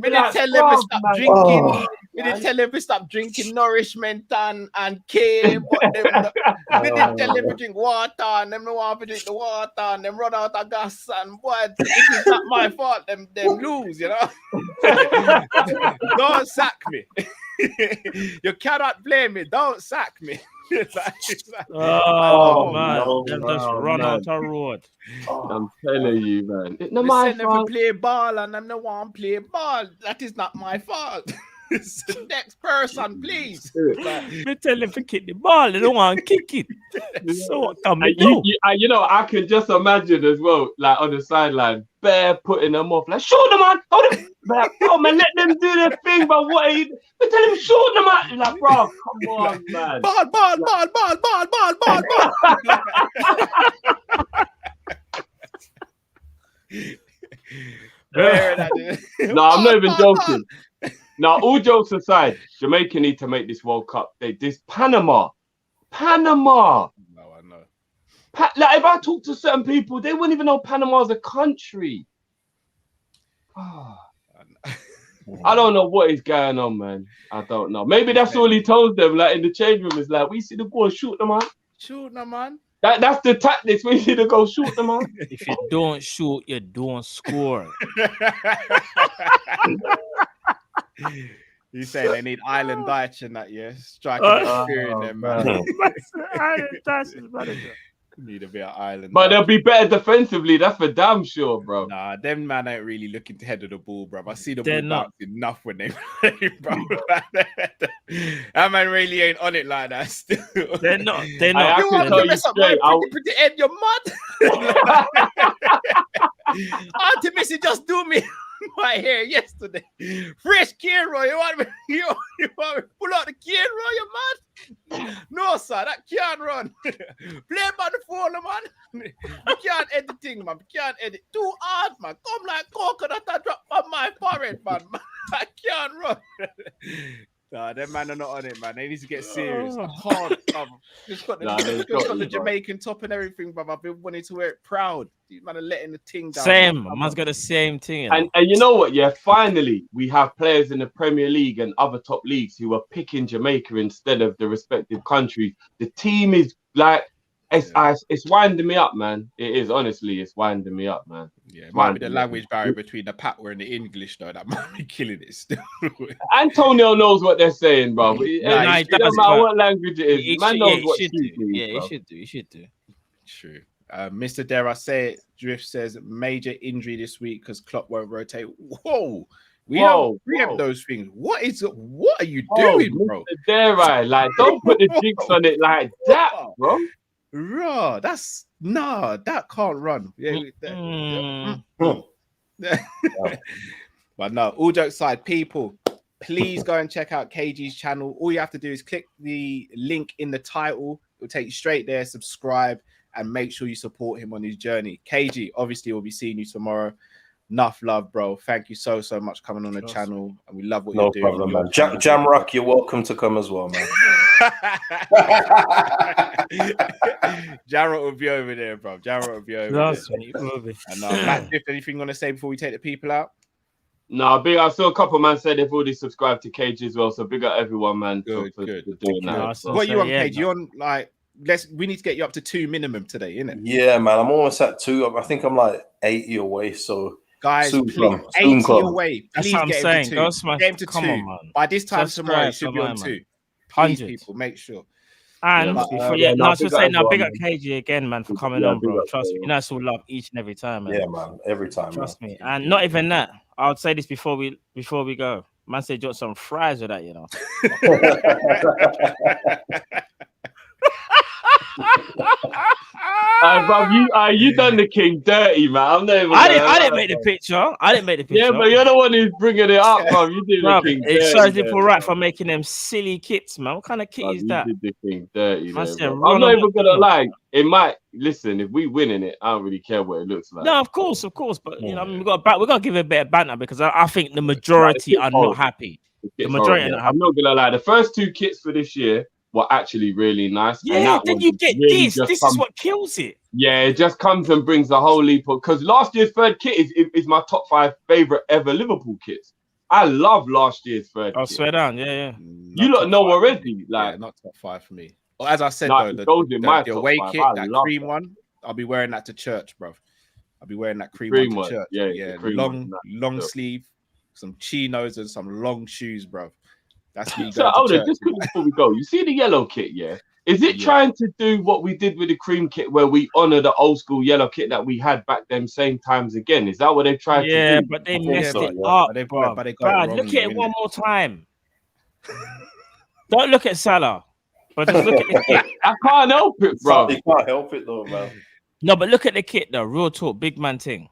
Didn't tell them to stop drinking. We didn't tell them to stop drinking nourishment and cane. We didn't tell them to drink water, and them no want to drink the water, and them run out of gas. And boy, it's not my fault. Them lose, you know. Don't sack me. You cannot blame me. Don't sack me. Man, them just run out the road. I'm telling you, man. It's not we my send them fault. to play ball, and them no want to play ball. That is not my fault. It's the next person, please. They tell them to kick the ball. They don't want to kick it. So what can we do? You know, I can just imagine as well, like on the sideline, Bear putting them off, like, shoot them, man. Oh, man, let them do their thing. But what are you? They tell him, shoot them, man. Like, bro, come on, man. Ball. No, I'm not even joking. Now, all jokes aside, Jamaica need to make this World Cup. This Panama. No, I know. Like, if I talk to certain people, they wouldn't even know Panama is a country. I don't know what is going on, man. I don't know. Maybe that's all he told them. Like in the change room, is like, we see the goal, shoot them, man. Shoot them, man. That's the tactics. We see the goal, shoot them, man. If you don't shoot, you don't score. You say they need Island Dyche and that, yeah? Striking that fear in them, man. Island Dyche is manager. Need a bit of Island. But they'll be better defensively. That's for damn sure, bro. Nah, them man ain't really looking to head of the ball, bro. I see the They're ball not. bounce enough when they play, bro. That man really ain't on it like that still. They're not. They're I not. have You to want tell to you mess up my straight, pretty head, you're mad. Auntie Missy just do me my hair yesterday. Fresh Kiro, you want me pull out the Kiro, you mad? No, sir, that can't run. Play by the phone, man. You can't edit the thing, man. You can't edit. Too hard, man. Come like coconut and drop on my forehead, man. I can't run. Nah, them man are not on it, man. They need to get serious. Hard, just got the Jamaican top and everything, bruv. I've been wanting to wear it proud. These man are letting the thing down. Same. Man's got the same thing. You know? And you know what? Yeah, finally, we have players in the Premier League and other top leagues who are picking Jamaica instead of the respective countries. The team is like, it's winding me up, man. It is, honestly, it's winding me up, man. Yeah, it might be the language barrier between the Patwa and the English, though. That might be killing it still. Antonio knows what they're saying, bro. It doesn't matter what language it is. Man knows what he means, he bro. should do. He should do. True. Mr. Dare I say it, Drift says major injury this week because Klopp won't rotate. Whoa. We don't preempt those things. What are you doing, bro? Mr. Dare I, like, don't put the jinx on it like that, bro. Raw, that can't run. But no, all jokes aside, people, please go and check out KG's channel. All you have to do is click the link in the title. It'll take you straight there, subscribe, and make sure you support him on his journey. KG, obviously, we'll be seeing you tomorrow. Enough love, bro. Thank you so much coming on the channel, and we love what you're doing. No problem, man. Jamrock, you're welcome to come as well, man. Jarrett will be over there, bro. Jarrett will be over there. And Matt, if anything you want to say before we take the people out? No, big. I saw a couple man said they've already subscribed to KG as well. So big up everyone, man. Good. For doing that. What are you on, KG? You on like? We need to get you up to 2 minimum today, innit? Yeah, man. I'm almost at 2. I think I'm like 80 away. So guys, soon please, come. 80 Come. away. That's Please what I'm get saying. him to 2. Go smash. Get him to Come 2. on, man. By this time tomorrow, Subscribe it should be on 2. 100 Please, people, make sure. And big up KG again, man, for coming on, bro. Trust me, you know it's all love each and every time, man. Yeah, man, every time. Trust me, and not even that. I would say this before we go. Man said you want some fries with that, you know. You done the king dirty, man. I didn't make the picture. Yeah, but you're the one who's bringing it up, bro. You did the king dirty. It shows people right for making them silly kits, man. What kind of kit is that? You did the king dirty. I'm not even gonna lie. It might listen if we win in it. I don't really care what it looks like. No, of course, but you know, we got to give it a bit of banter because I think the majority are not happy. The majority are not happy. I'm not gonna lie. The first 2 kits for this year were actually really nice. Yeah, then you get really this. This is what kills it. Yeah, it just comes and brings the whole leap up. Because last year's third kit is my top 5 favorite ever Liverpool kits. I love last year's third kit. Swear down, yeah. You lot know already. Like, not top 5 for me. Well, as I said, the away kit, that cream one, I'll be wearing that to church, bro. I'll be wearing that cream one to church. Yeah, long sleeve, some chinos and some long shoes, bro. That's me. So, just before we go, you see the yellow kit, yeah? Is it trying to do what we did with the cream kit, where we honor the old school yellow kit that we had back them same times again? Is that what they've tried to do? Yeah, but they messed it up, bro. Look at it one more time. Don't look at Salah, but just look at the kit. I can't help it, bro. You can't help it though, man. No, but look at the kit though. Real talk, big man thing.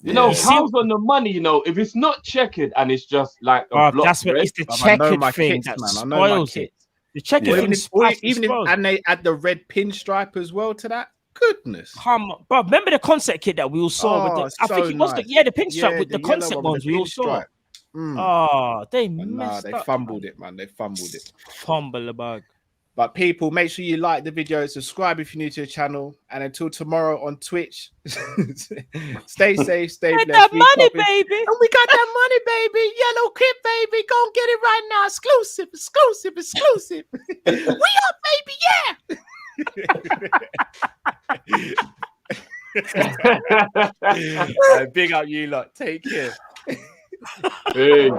You know, cows on the money, you know, if it's not checkered and it's just like a block, that's what it's the checkered thing that spoils it. The checkered thing, even if and they add the red pinstripe as well to that. Goodness, come on, bro. Remember the concept kit that we all saw? I think it was the pinstripe with the concept ones we all saw. Oh, they But messed they up. fumbled it, man. They fumbled it. Fumble the bug. But people, make sure you like the video, subscribe if you're new to the channel, and until tomorrow on Twitch, stay safe, stay Get blessed. that money, Kopish. baby. And we got that money, baby. Yellow kit, baby. Go and get it right now. Exclusive, exclusive, exclusive. We up, baby, yeah. Big up you lot. Take care. Hey.